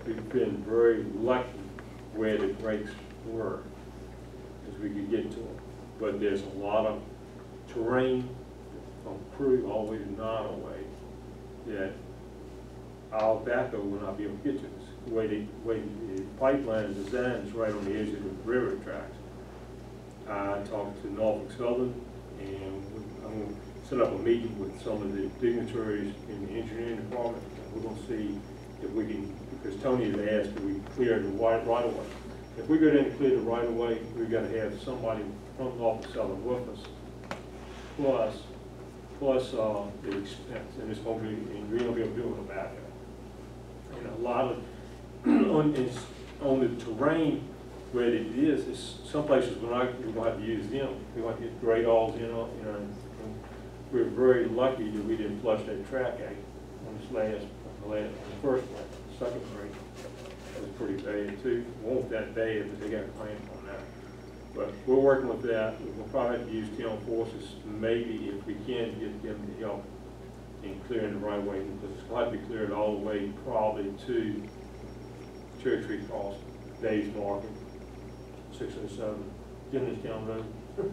We've been very lucky where the breaks were, as we could get to them. But there's a lot of terrain from Crewe all the way to Nottaway that our backhoe will not be able to get to us. The way the pipeline is designed is right on the edge of the railroad tracks. I talked to Norfolk Southern, and I'm going to set up a meeting with some of the dignitaries in the engineering department. And we're going to see if we can, because Tony had asked if we clear the right of way. If we go down and clear the right of way, we've got to have somebody from Norfolk Southern with us, plus the expense, and it's going to be, and we're going to be able to do it about it. And a lot of, on the terrain where it is some places we're going to have to use them. We want to get grade alls, and we're very lucky that we didn't flush that track out on the first one. Second grade was pretty bad too. Won't that bad, but they got a plan on that. But we're working with that. We'll probably have to use town forces, maybe if we can get them to help in clearing the right way, because it's going to be cleared all the way probably to Cherry Tree Cross, Dave's Market, 607, Dennis Town Road. Good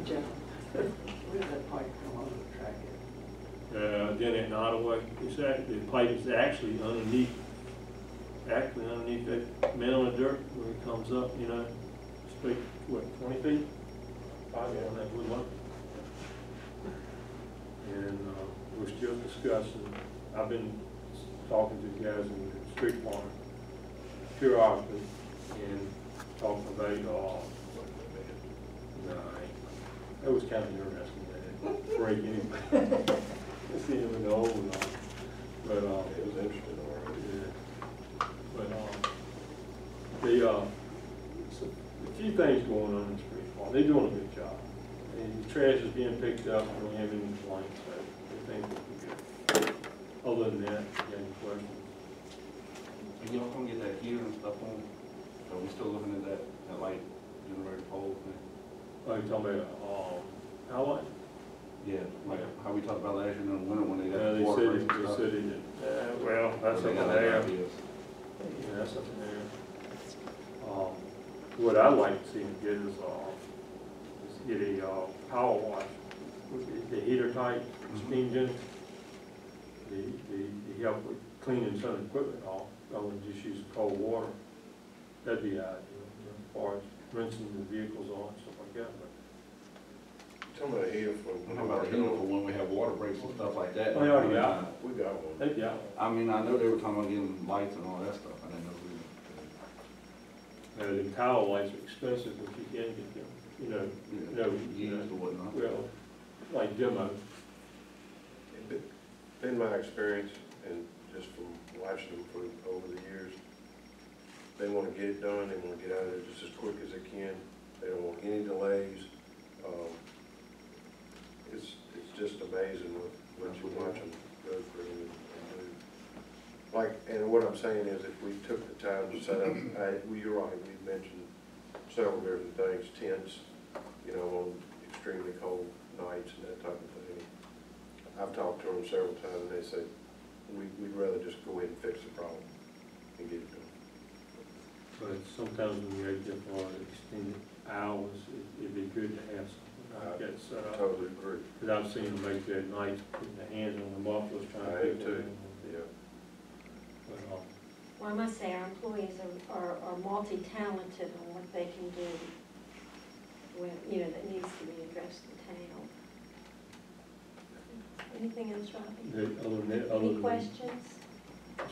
job. Where did that pipe come under the track at? Then at Nottaway, the pipe is actually underneath that mound of dirt where it comes up, straight, 20 feet? Probably on that wood line. And we're still discussing, I've been talking to the guys in the street farm periodically and talking about, it was kind of interesting, that break anyway. Seeing them in the old and all. But, It was interesting, all right. yeah. But, a few things going on in the street farm. They're doing a good job. And the trash is being picked up, we don't have any complaints, so I think we'll be good. Other than that, you got any questions? Are y'all gonna get that heater and stuff on? Are we still looking at that light generator pole thing? Oh, you're talking about, how what? Yeah, like how we talked about last year in the winter when they got They the water breaks and said stuff. it, well, that's They up got that there. idea. Yeah, that's up there. What I'd like to see them get is get a power wash with the heater type, steam engine. The help with cleaning some equipment off, rather than just use cold water. That'd be ideal, as far as rinsing the vehicles on, stuff like that. Tell me here for. I'm talking about a heater for when we have water breaks and stuff like that. Oh, they already got it. We got one. They'd be out. I mean, I know they were talking about getting lights and all that stuff. I didn't know The towel lights are expensive, but you can get them, used or whatnot. well, like demo. In my experience, and just from watching them for over the years, they want to get it done, they want to get out of there just as quick as they can. They don't want any delays. It's just amazing what you watch them go through and do. Like, and what I'm saying is, if we took the time to set up, well, you're right, we mentioned several different things, tents, on extremely cold nights and that type of thing. I've talked to them several times, and they say, we'd rather just go ahead and fix the problem and get it done. But sometimes when you get for extended hours, it'd be good to have something like that set up. Totally agree. Because I've seen them make that night, putting their hands on the mufflers, trying to I pick have too, them. yeah. But, Well, I must say, our employees are multi-talented on what they can do. when, you know, that needs to be addressed in town. Anything else, Robbie? Any questions?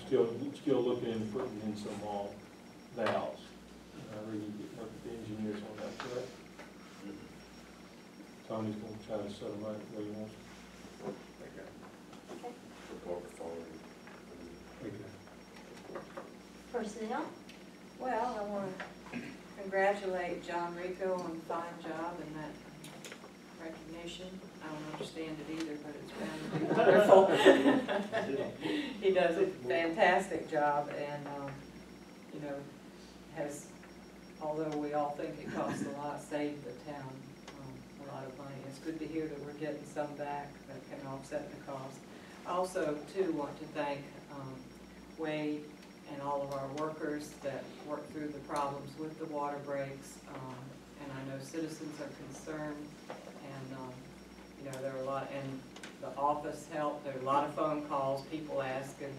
Still looking into putting in some valves. Really getting up with the engineers on that, correct? Tony's gonna try to set them up the way he wants. Okay. Report authority. Personnel? Well, I want to congratulate John Rico on a fine job and that recognition. I don't understand it either, but it's bound to be wonderful. He does a fantastic job and, you know, has, although we all think it costs a lot, saved the town a lot of money. It's good to hear that we're getting some back that can offset the cost. I also, too, want to thank Wade and all of our workers that work through the problems with the water breaks. And I know citizens are concerned, and you know, there are a lot, and the office helped. There are a lot of phone calls, people asking.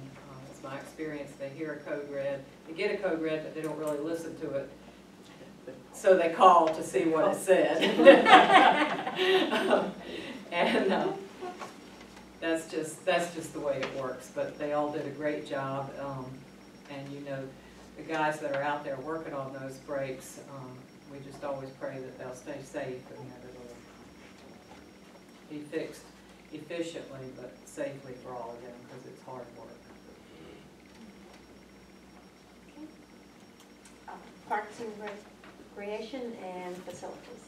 It's my experience, they hear a code red, they get a code red, but they don't really listen to it. So they call to see what it said. And that's just the way it works. But they all did a great job. And you know, the guys that are out there working on those breaks, we just always pray that they'll stay safe and that it'll be fixed efficiently but safely for all of them, because it's hard work. Parks and Recreation and Facilities.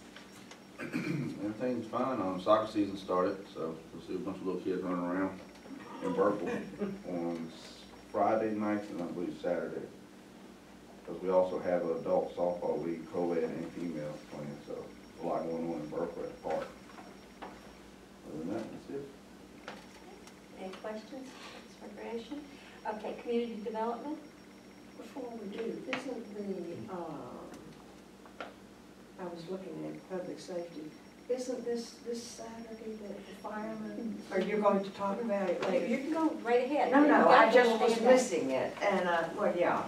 Everything's fine. Soccer season started, so we'll see a bunch of little kids running around in Burkle on Friday nights and I believe Saturday. Because we also have an adult softball league, co-ed and female playing, so a lot going on in Burkle at the park. Other than that, that's it. Any questions? Recreation? Okay, community development? Before we do, isn't the, I was looking at public safety, isn't this Saturday that the firemen, are you going to talk about it later? You can go right ahead. No, I just was missing it, and well, yeah,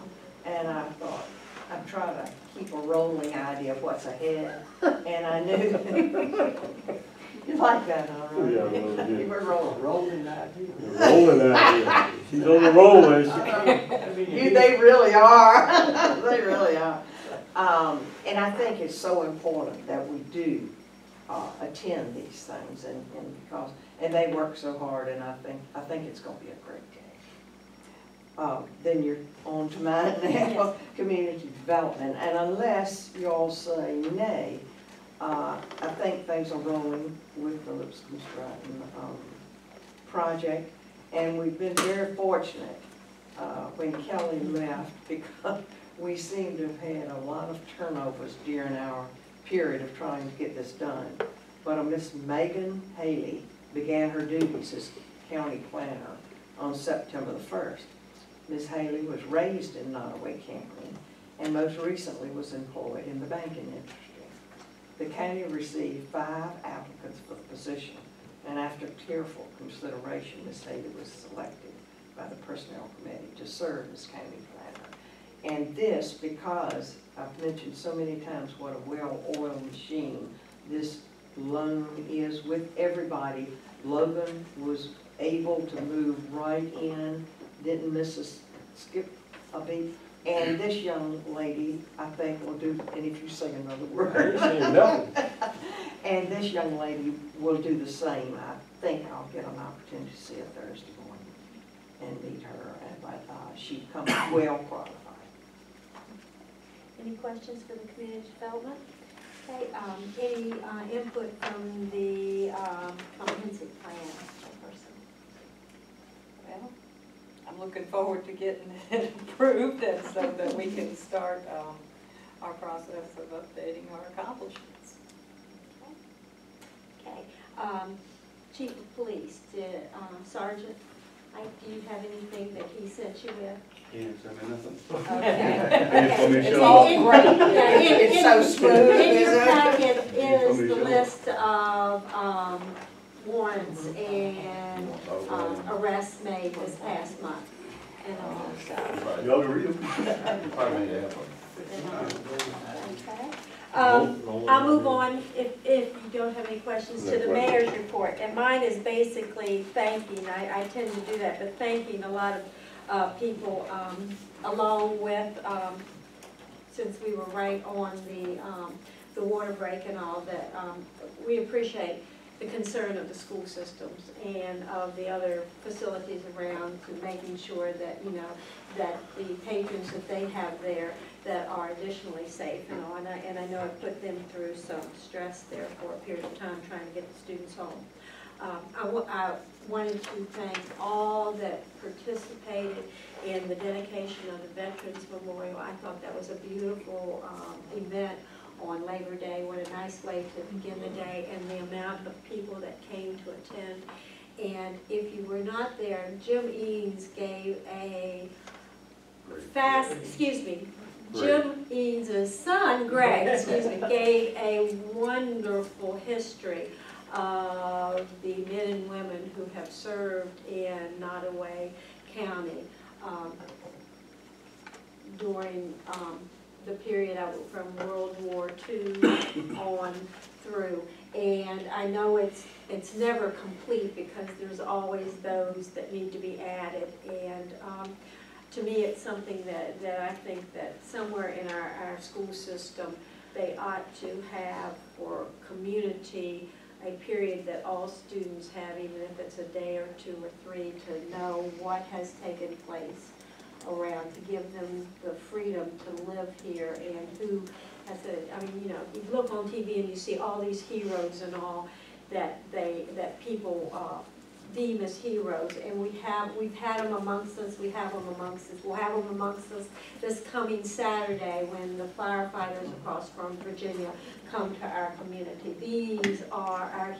and I thought, I'm trying to keep a rolling idea of what's ahead, and I knew, you like that, all right? Yeah, well, You were rolling. Rolling idea. Rolling out here. She's on the roll, They really are. They really are. And I think it's so important that we do attend these things, and because they work so hard, and I think it's going to be a great day. Then you're on to mine now, yes. Community development, and unless y'all say nay, I think things are rolling with the Lipscomb Stratton project, and we've been very fortunate when Kelly left, because we seem to have had a lot of turnovers during our period of trying to get this done. But Miss Megan Haley began her duties as county planner on September the 1st. Ms. Haley was raised in Nottoway County and most recently was employed in the banking industry. The county received 5 applicants for the position, and after careful consideration, Ms. Haley was selected by the Personnel Committee to serve as county planner. And this because I've mentioned so many times what a well-oiled machine this loan is with everybody. Logan was able to move right in, didn't miss skip a beat. And this young lady, I think, will do, and if you say another word. And this young lady will do the same. I think I'll get an opportunity to see her Thursday morning and meet her, but she comes well qualified. Any questions for the community development? Okay, any input from the comprehensive plan person? Well, I'm looking forward to getting it approved, and so that we can start our process of updating our accomplishments. Okay. Chief of Police, Sergeant, do you have anything that he sent you with? He didn't send me nothing. Okay. It's all great. It's so smooth. In your packet is the list of warrants and arrests made this past month and all, so. Y'all can read them. Probably made half of them. Okay. I'll move on, if you don't have any questions, to the mayor's report. And mine is basically thanking, I tend to do that, but thanking a lot of people, along with, since we were right on the water break and all that, we appreciate the concern of the school systems and of the other facilities around, to making sure that, you know, that the patrons that they have there that are additionally safe and all. And I know it put them through some stress there for a period of time trying to get the students home. I wanted to thank all that participated in the dedication of the Veterans Memorial. I thought that was a beautiful event on Labor Day. What a nice way to begin the day, and the amount of people that came to attend. And if you were not there, Jim Eanes gave a Jim Eanes' son, Greg, gave a wonderful history of the men and women who have served in Nottoway County during the period from World War II on through. And I know it's never complete, because there's always those that need to be added. And to me, it's something that I think that somewhere in our school system, they ought to have for community a period that all students have, even if it's a day or 2 or 3, to know what has taken place around, to give them the freedom to live here, and who has I mean, you know, you look on TV and you see all these heroes and all that people deem as heroes, and we've had them amongst us, we'll have them amongst us this coming Saturday when the firefighters across from Virginia come to our community. These are our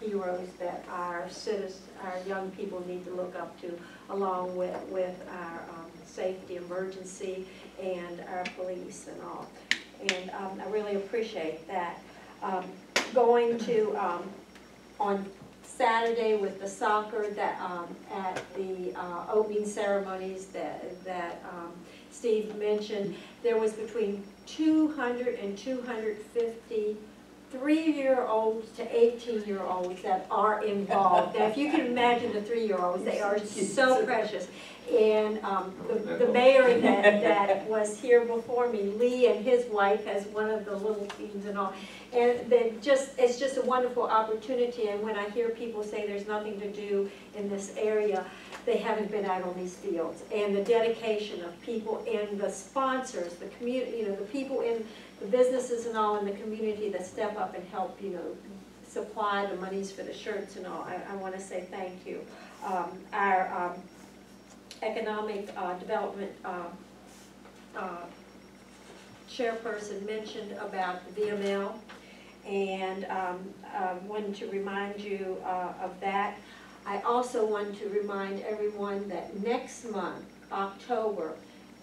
heroes that our citizens, our young people need to look up to, along with our safety, emergency, and our police and all. And I really appreciate that. Going to, on Saturday with the soccer, that at the opening ceremonies that Steve mentioned, there was between 200 and 250 3-year-olds to 18-year-olds that are involved. Now, if you can imagine the 3-year-olds, they are so precious. And the mayor that was here before me, Lee, and his wife has one of the little teams and all. And it's just a wonderful opportunity. And when I hear people say there's nothing to do in this area, they haven't been out on these fields. And the dedication of people and the sponsors, the community, you know, the people in the businesses and all in the community that step up and help, you know, supply the monies for the shirts and all. I want to say thank you. Our economic development chairperson mentioned about the VML, and I wanted to remind you of that. I also want to remind everyone that next month, October,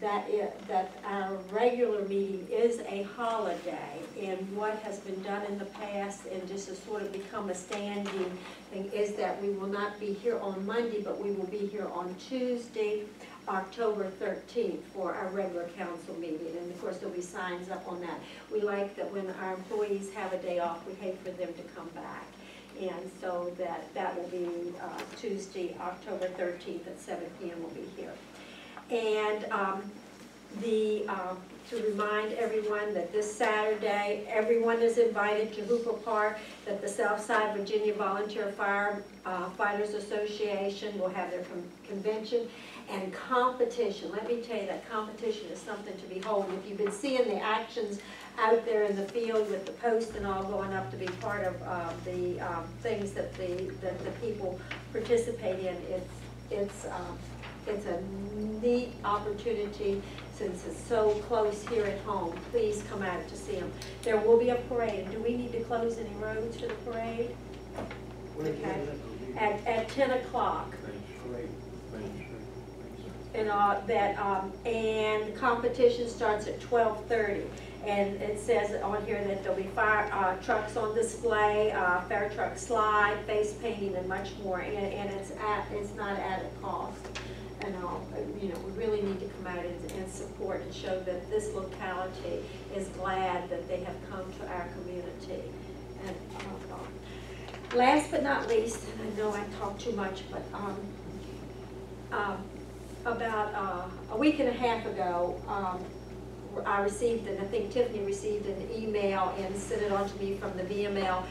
that our regular meeting is a holiday, and what has been done in the past and just has sort of become a standing thing is that we will not be here on Monday, but we will be here on Tuesday, October 13th for our regular council meeting. And of course there'll be signs up on that. We like that when our employees have a day off, we hate for them to come back. And so that will be Tuesday, October 13th at 7 p.m. we'll be here. And to remind everyone that this Saturday, everyone is invited to Hooper Park, that the Southside Virginia Volunteer Firefighters Association will have their convention and competition. Let me tell you that competition is something to behold. If you've been seeing the actions out there in the field with the post and all going up to be part of the things that the people participate in, it's a neat opportunity since it's so close here at home. Please come out to see them. There will be a parade. Do we need to close any roads for the parade? Okay. At 10 o'clock. And and the competition starts at 12:30. And it says on here that there'll be fire trucks on display, fire truck slide, face painting, and much more. And it's not at a cost. and all, you know, we really need to come out and support and show that this locality is glad that they have come to our community. And last but not least, and I know I talk too much, but about a week and a half ago, I received, and I think Tiffany received an email and sent it on to me from the VML,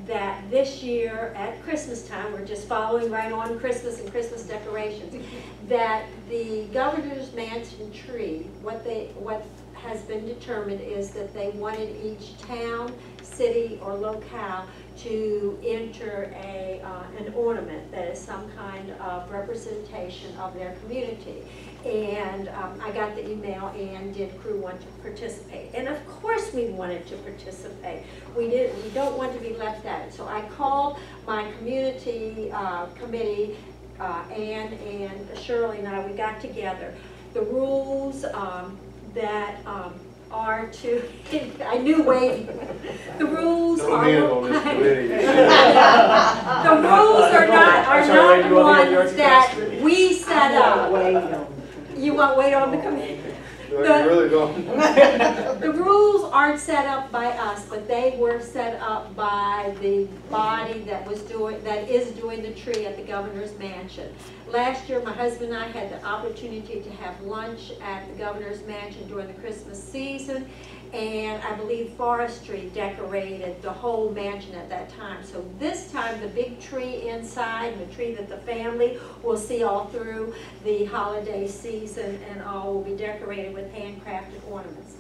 that this year at Christmas time, we're just following right on Christmas and Christmas decorations, that the governor's mansion tree, what has been determined is that they wanted each town, city, or locale to enter an ornament that is some kind of representation of their community. And I got the email, and did Crewe want to participate? And of course we wanted to participate. We don't want to be left out. So I called my community committee, Ann and Shirley and I, we got together. The rules that are to, I knew Wade, the rules No are, men on this committee. the rules are not ones that we set up. You want Wade on the committee? No, you really don't. The rules aren't set up by us, but they were set up by the body that is doing the tree at the governor's mansion. Last year, my husband and I had the opportunity to have lunch at the governor's mansion during the Christmas season, and I believe forestry decorated the whole mansion at that time. So this time, the big tree inside, and the tree that the family will see all through the holiday season and all, will be decorated with handcrafted ornaments.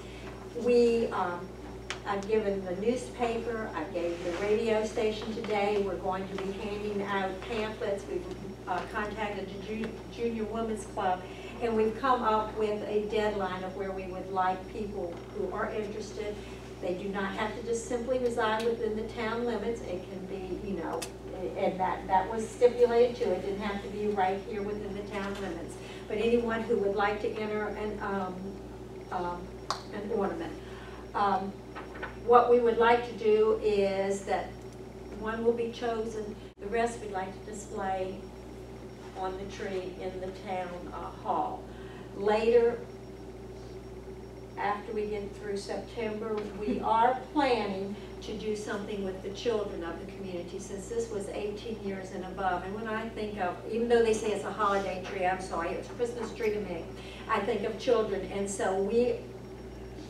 I've given the newspaper, I gave the radio station today, we're going to be handing out pamphlets. We've contacted the Junior Women's Club, and we've come up with a deadline of where we would like people who are interested. They do not have to just simply reside within the town limits. It can be, you know, and that was stipulated too. It didn't have to be right here within the town limits. But anyone who would like to enter an ornament. What we would like to do is that one will be chosen, the rest we'd like to display on the tree in the town hall. Later, after we get through September, we are planning to do something with the children of the community, since this was 18 years and above. And when I think of, even though they say it's a holiday tree, I'm sorry, it's a Christmas tree to me, I think of children. And so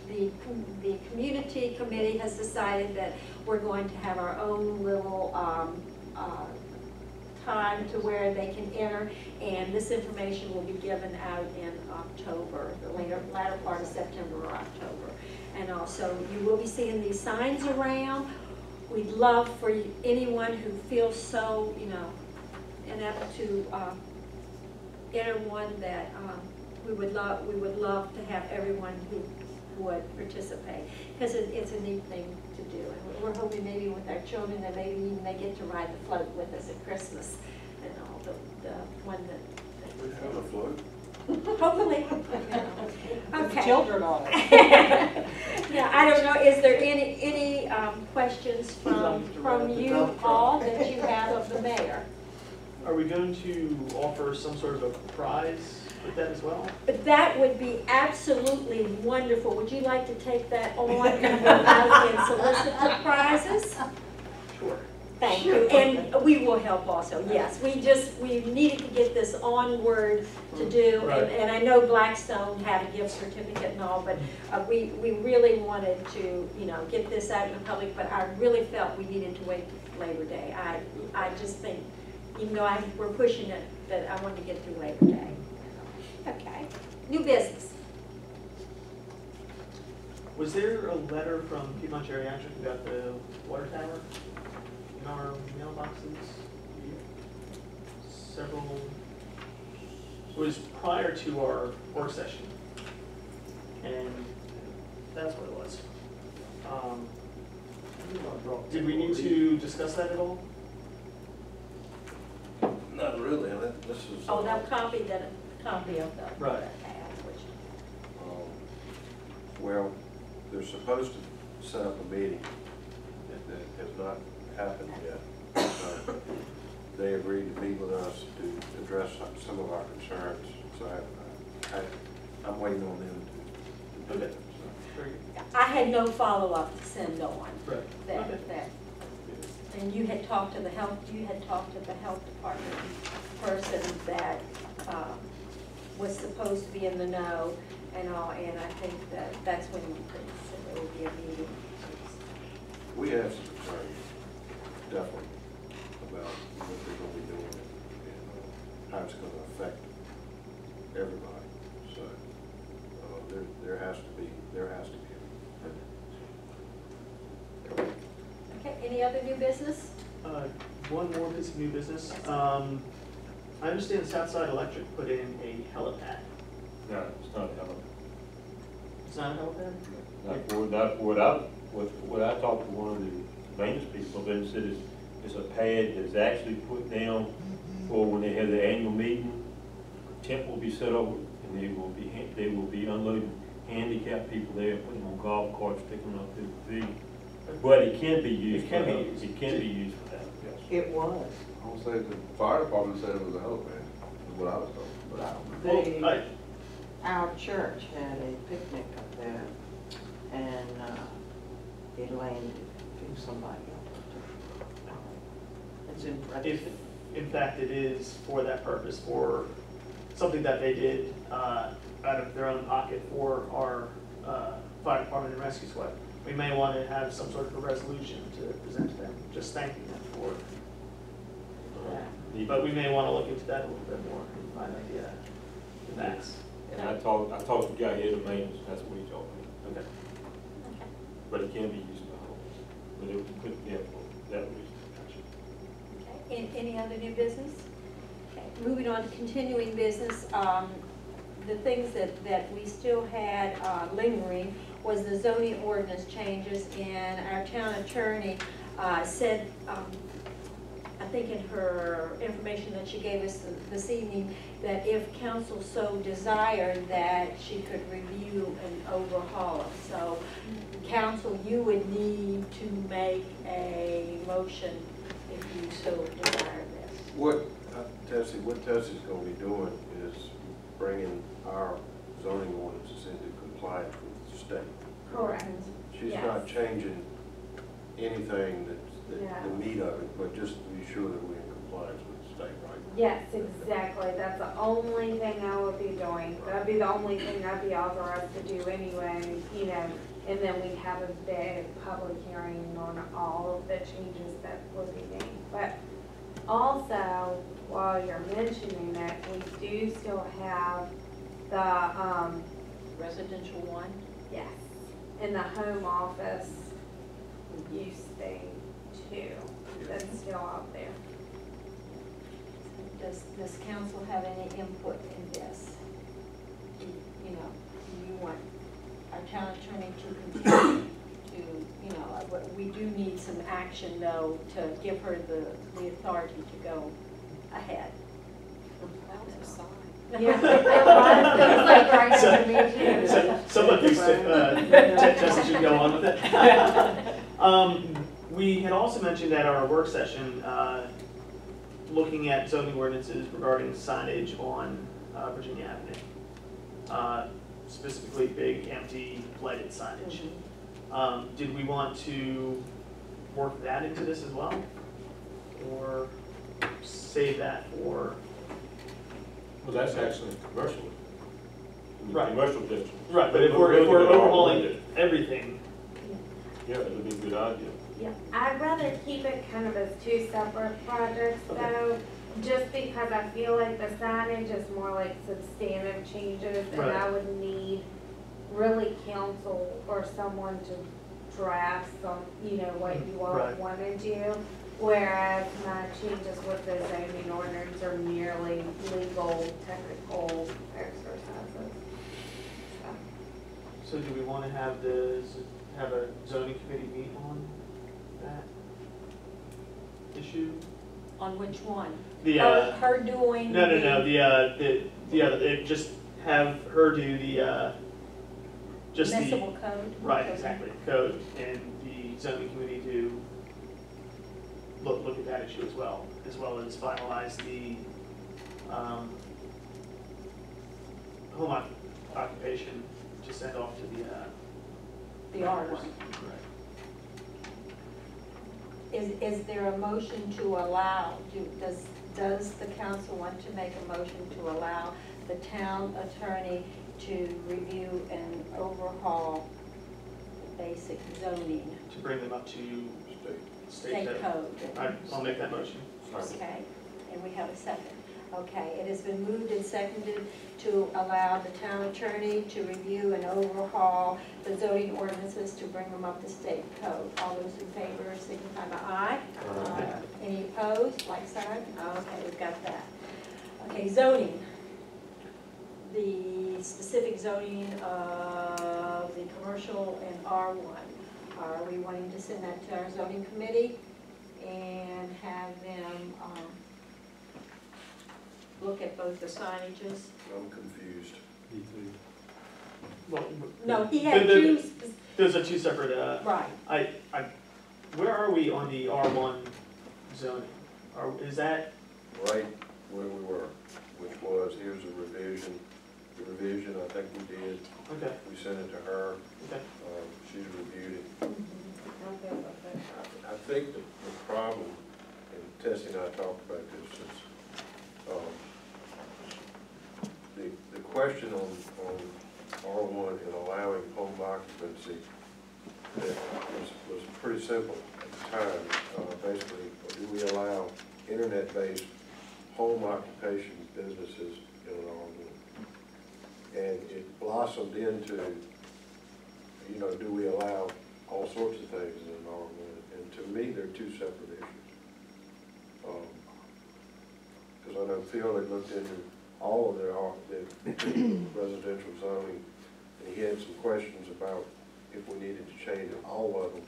the community committee has decided that we're going to have our own little time to where they can enter, and this information will be given out in October, the latter part of September or October. And also, you will be seeing these signs around. We'd love for anyone who feels so, you know, inept to enter one, that we would love to have everyone who would participate, because it's a neat thing to do. And we're hoping maybe with our children that maybe even they get to ride the float with us at Christmas, and all the one that We have a float. hopefully. You know. Okay. Children on it. Yeah, I don't know, is there any questions from you all that you have of the mayor? Are we going to offer some sort of a prize with that as well? But that would be absolutely wonderful. Would you like to take that on and go out and solicit the prizes? Sure. Thank you, and we will help also, yes. We needed to get this onward to do, Right. and I know Blackstone had a gift certificate and all, but we really wanted to, you know, get this out in the public, but I really felt we needed to wait till Labor Day. I just think, even though we're pushing it, that I wanted to get through Labor Day. Okay, new business. Was there a letter from Piedmont Geriatric about the water tower in our mailboxes? Several, it was prior to our work session, and that's what it was. Did we need to discuss that at all? Not really, this is. Oh, that copy of the Right. tab, which. Well, they're supposed to set up a meeting that has not happened yet. They agreed to meet with us to address some of our concerns So I'm waiting on them to do Okay. that. Very good. I had no follow-up to send on Right. Okay. that. And you had talked to the health department person that was supposed to be in the know and all, and I think that's when you said there will be a meeting. We have some concerns, definitely, about what they're gonna be doing and how it's gonna affect everybody. So, there has to be. Okay, any other new business? One more piece of new business. I understand Southside Electric put in a helipad. No, it's not a helipad. It's not a helipad? What I talked to one of the maintenance people, they said it's a pad that's actually put down for when they have their annual meeting. Tent will be set over, and they will be unloading handicapped people there, putting them on golf carts, picking them up through the field. But it can be used. It can be for- used. It can be used for that, yes. It was. I don't say the fire department said it was a helipad, is what I was told, but I don't know. Well, Our church had a picnic up there, and it landed, I think somebody else. It's impressive. if in fact it is for that purpose, for something that they did out of their own pocket for our fire department and rescue squad, we may want to have some sort of a resolution to present to them, just thanking them for that. But we may want to look into that a little bit more and find out the facts. And I talked to the guy here at maintenance, that's what he told me. Okay. But it can be used for homes. But it was put there for that reason. Okay, any other new business? Okay, moving on to continuing business, the things that we still had lingering was the zoning ordinance changes, and our town attorney said, I think in her information that she gave us this evening, that if council so desired, that she could review and overhaul it. So, council, you would need to make a motion if you so desire this. What Tessie's gonna be doing is bringing our zoning ordinances into compliance with the state. Correct. She's Yes. not changing anything that's Yeah. the meat of it, but just to be sure that we're in compliance with the state, right? Yes, exactly. That's the only thing I would be doing. That'd be the only thing I'd be authorized to do anyway, you know. And then we'd have a big public hearing on all of the changes that would be made. But also, while you're mentioning it, we do still have the, Residential one? yes, in the home office use thing too. That's still out there. Does council have any input in this? You know, do you want our town attorney to continue to, we do need some action though to give her the authority to go ahead. Yeah, it was like right after me too. Someone thinks that Tessie should go on with it. We had also mentioned at our work session, looking at zoning ordinances regarding signage on Virginia Avenue, specifically big, empty, lighted signage. Did we want to work that into this as well, or save that for? Well, that's actually commercial. Right. Commercial district. Right, but if we're overhauling everything. Yeah, that would be a good idea. Yeah, I'd rather keep it kind of as two separate projects though, just because I feel like the signage is more like substantive changes, and I would need really council or someone to draft some, you know, what you all want to do. Whereas my changes with the zoning ordinance are merely legal, technical exercises. So do we want to have a zoning committee meet on that issue? On which one? The her doing. No, the other. Just have her do the just municipal the code. right, exactly, code, and the zoning committee do look at that issue as well as finalize the home occupation to send off to The R1. Right. Is there a motion to allow, does the council want to make a motion to allow the town attorney to review and overhaul the basic zoning To bring them up to state code? I'll make that motion. Okay, and we have a second. Okay, it has been moved and seconded to allow the town attorney to review and overhaul the zoning ordinances to bring them up to state code. All those in favor signify by aye. Aye. Any opposed, like sign? Okay, we've got that. Okay, zoning. The specific zoning of the commercial and R1. Are we wanting to send that to our zoning committee and have them look at both the signages? I'm confused. Me too. Well, No, he had two, those are two separate, right. Where are we on the R1 zoning? Is that, Right where we were, which was, here's a revision. The revision, I think we did. okay, We sent it to her. okay. She's reviewed it. I think the problem, and Tessie and I talked about this, is the question on R1 and allowing home occupancy that was pretty simple at the time. Basically, do we allow internet-based home occupation businesses in an R1? And it blossomed into, you know, do we allow all sorts of things in an R1? And to me, they're two separate issues. Because I know Phil had looked into all of their residential zoning, and he had some questions about if we needed to change all of them,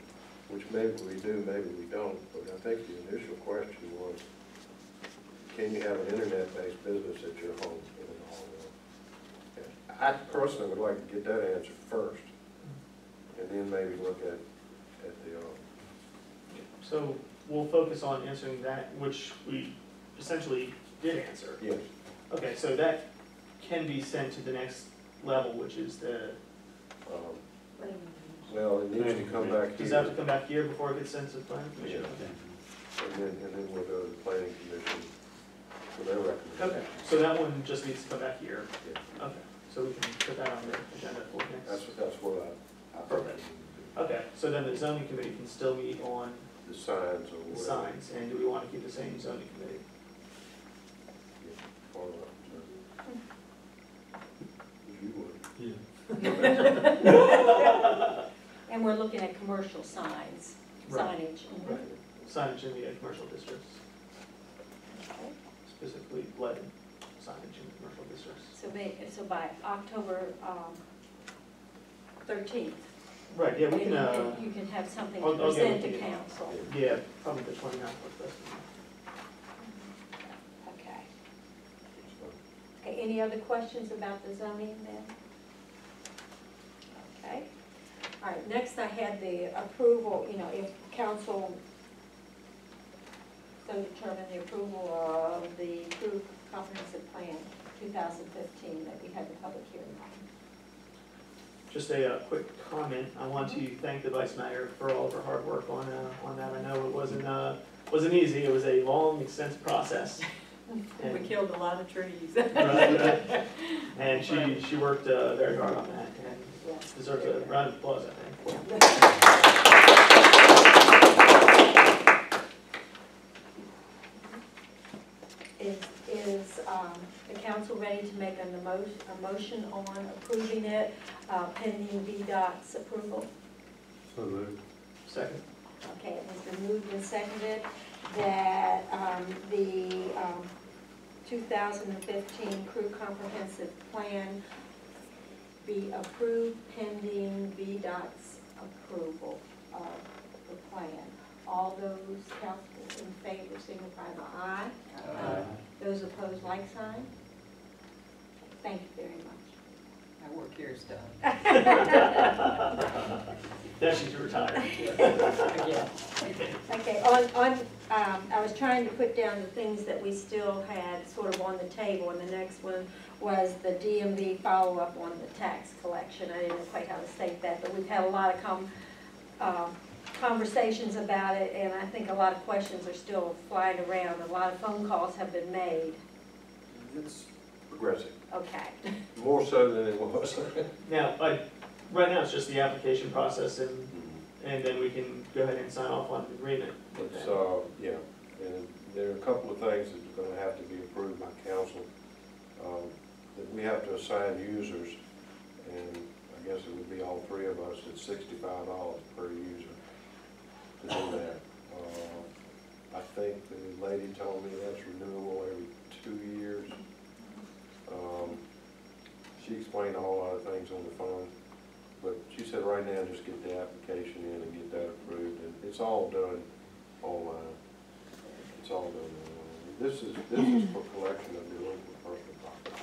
which maybe we do, maybe we don't. But I think the initial question was, can you have an internet-based business at your home in an R1? And I personally would like to get that answer first, and then maybe look at the So we'll focus on answering that, which we essentially did answer. yes. Okay, so that can be sent to the next level, which is the, Well, it needs to come back does that have here, to come back here before it gets sent to the planning commission? Yeah. and then we'll go to the planning commission for their recommendation. Okay, so that one just needs to come back here. Yeah. Okay, so we can put that on the agenda for next. That's what I Perfect. Okay, so then the zoning committee can still meet on the signs or the whatever. signs, and do we want to keep the same zoning committee? All right, you would. And we're looking at commercial signs, Right. signage. Right. Signage in the commercial districts, Okay. specifically lead signage in commercial districts. So by October 13th, Right, yeah, we can, you can have something I'll to get present with to you. council. yeah, probably the 29th of this. Okay. Okay, any other questions about the zoning then? Okay. All right, next I had the approval, you know, if council so determine the approval of the Crewe Comprehensive Plan 2015 that we had the public hearing on. Just a quick comment. I want to thank the vice mayor for all of her hard work on that. I know it wasn't easy. It was a long, extensive process. We And, killed a lot of trees. right, and she worked very hard on that and Yes. deserves a round of applause, I think. Is the council ready to make a motion on approving it pending VDOT's approval? So moved. Second. Okay, it has been moved and seconded that the 2015 Crewe Comprehensive Plan be approved pending VDOT's approval of the plan. All those council in favor signify by aye. Aye. Those opposed, like sign. Thank you very much. My work here is done. Now she's retired. Again. Okay, I was trying to put down the things that we still had sort of on the table, and the next one was the DMV follow-up on the tax collection. I didn't know quite how to state that, but we've had a lot of conversations about it, and I think a lot of questions are still flying around. A lot of phone calls have been made. It's progressing, Okay. more so than it was. Now, right now, it's just the application process, and then we can go ahead and sign off on the agreement. It's, yeah, and there are a couple of things that are gonna have to be approved by council. That we have to assign users, and I guess it would be all three of us at $65 per user to do that. I think the lady told me that's renewable every 2 years. She explained a whole lot of things on the phone, but she said right now just get the application in and get that approved, and it's all done online. It's all done online. This is for collection of delinquent personal property.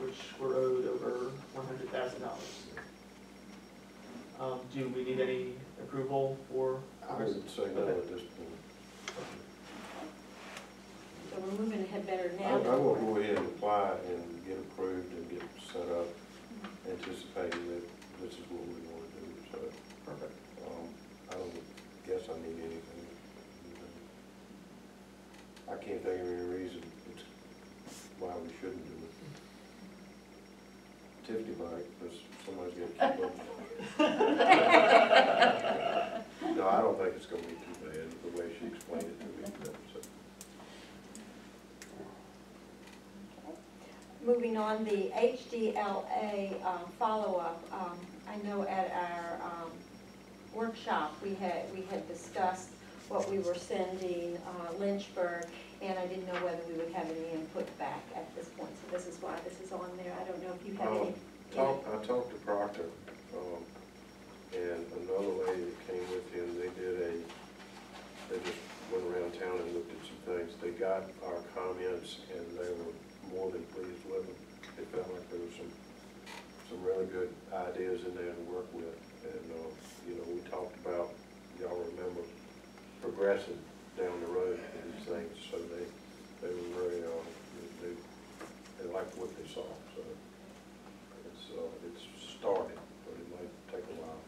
Which we're owed over $100,000. Do we need any approval for I ours? would say no at this point. So we're moving ahead better I now. will go ahead and apply and get approved and get set up, anticipating that this is what we want to do, so. Perfect. I don't guess I need anything. I can't think of any reason why we shouldn't do it. Tiffany might, because somebody's got to keep up. No, I don't think it's gonna be too bad, the way she explained it to me, so. Moving on, the HDLA follow-up, I know at our workshop, we had discussed what we were sending Lynchburg, and I didn't know whether we would have any input back at this point, so this is why this is on there. I don't know if you have any. I talked to Proctor, and another lady that came with him, they just went around town and looked at some things. They got our comments, and they were more than pleased with them. They felt like there was some really good ideas in there to work with. And, we talked about, y'all remember, progressing down the road with these things. So they were very, they liked what they saw. So it's starting, but it might take a while.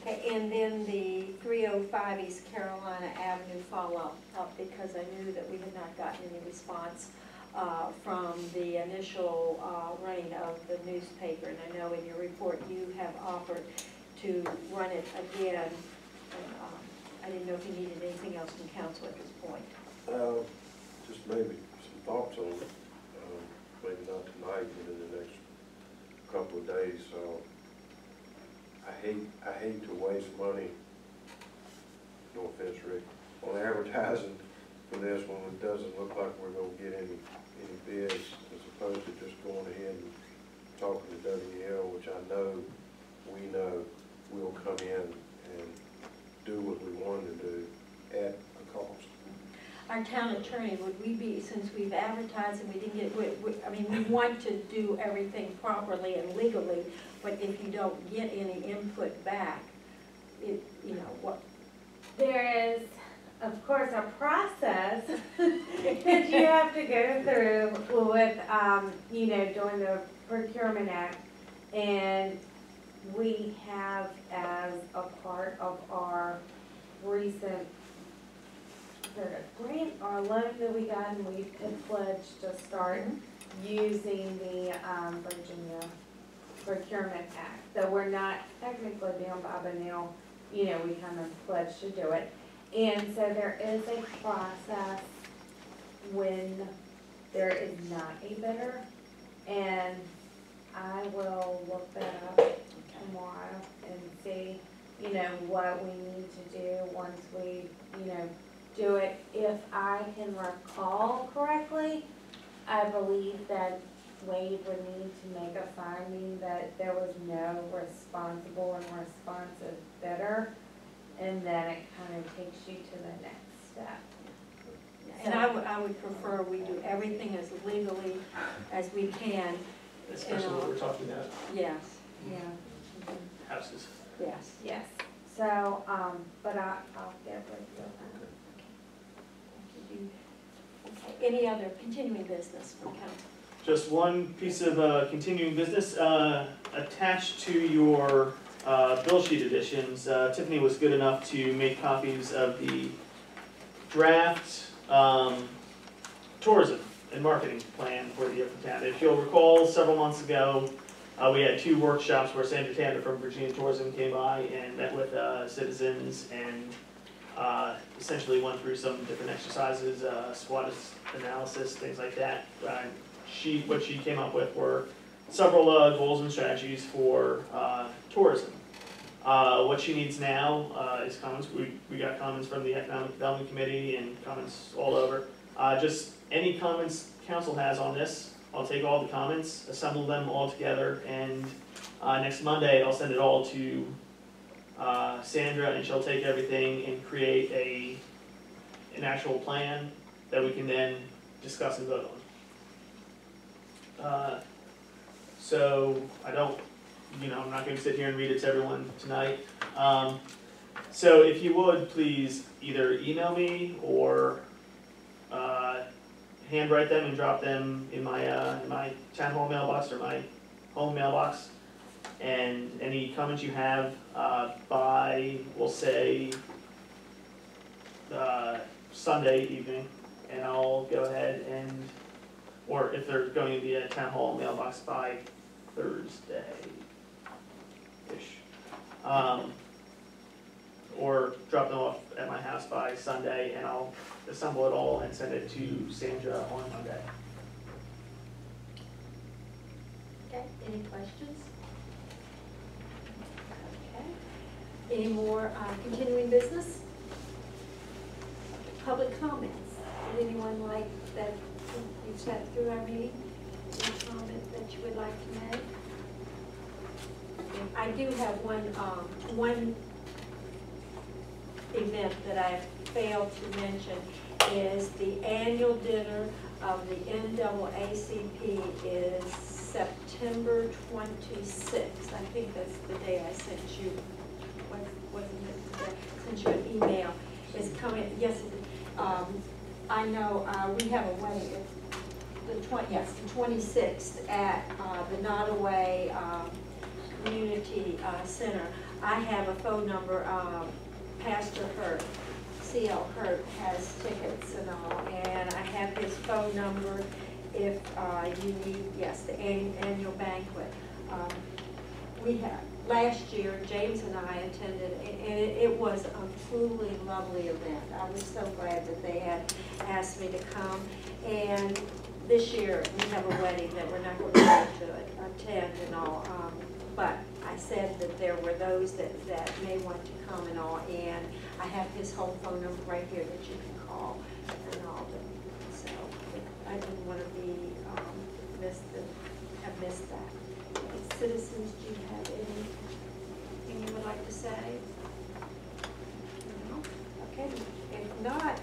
Okay, and then the 305 East Carolina Avenue follow-up, because I knew that we had not gotten any response from the initial running of the newspaper. And I know in your report you have offered to run it again. And, I didn't know if you needed anything else from council at this point. Just maybe some thoughts on it. Maybe not tonight, but in the next couple of days. I hate to waste money, no offense, Rick, on advertising for this when it doesn't look like we're gonna get any bids, as opposed to just going ahead and talking to WL, which I know, we know, will come in and do what we wanted to do at a cost. Our town attorney, would we be, since we've advertised and we didn't get, I mean, we want to do everything properly and legally, but if you don't get any input back, what? There is, of course, a process that you have to go through with, during the Procurement Act. And we have, as a part of our recent grant or loan that we got, and we had pledged to start using the Virginia Procurement Act. So we're not technically bound by, but now, we kind of pledged to do it. And so there is a process when there is not a bidder, and I will look that up tomorrow and see, what we need to do once we, do it. If I can recall correctly, I believe that Wade would need to make a finding that there was no responsible and responsive bidder, and then it kind of takes you to the next step. And I would prefer we do everything as legally as we can. Especially what we're talking about. Yes, Yeah. houses. Yes. Yes, so, but I'll get with you. Okay, any other continuing business from council? Just one piece of continuing business, attached to your bill sheet additions, Tiffany was good enough to make copies of the draft tourism and marketing plan for the Upper Town. If you'll recall, several months ago, we had 2 workshops where Sandra Tanner from Virginia Tourism came by and met with citizens and essentially went through some different exercises, SWOT analysis, things like that. What she came up with were several goals and strategies for tourism. What she needs now is comments. We got comments from the Economic Development Committee and comments all over. Just any comments council has on this, I'll take all the comments, assemble them all together, and next Monday I'll send it all to Sandra, and she'll take everything and create an actual plan that we can then discuss and vote on. So I don't, I'm not going to sit here and read it to everyone tonight. So if you would, please either email me or handwrite them and drop them in my town hall mailbox or my home mailbox. And any comments you have by, we'll say, Sunday evening, and I'll go ahead and, or if they're going to be a town hall mailbox by Thursday-ish. Or drop them off at my house by Sunday, and I'll assemble it all and send it to Sandra on Monday. Okay, any questions? Okay. Any more continuing business? Public comments. Would anyone like that you've sat through our meeting? Any comment that you would like to make? I do have one event that I failed to mention is the annual dinner of the NAACP is September 26th. I think that's the day I sent you, wasn't it today? Sent you an email. It's coming, yes, I know we have a wedding, the 26th at the Nottoway Community Center. I have a phone number, Pastor Hurt, C.L. Hurt has tickets and all, and I have his phone number if you need, yes, the annual banquet. We had, last year, James and I attended, and it was a truly lovely event. I was so glad that they had asked me to come, and this year we have a wedding that we're not going to be able to attend and all, but I said that there were those that may want to come and all, and I have his home phone number right here that you can call and all. So I didn't want to be have missed that. Citizens, do you have anything you would like to say? No? Okay. If not,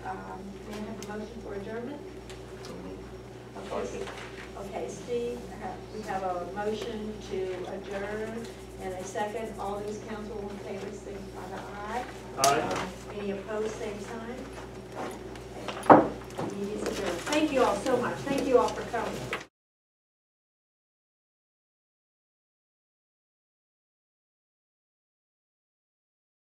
may I have a motion for adjournment? Okay, Steve, we have a motion to adjourn and a second. All those council in favor, signify by aye. Aye. Any opposed, same sign. Okay. Meeting is adjourned. Thank you all so much. Thank you all for coming.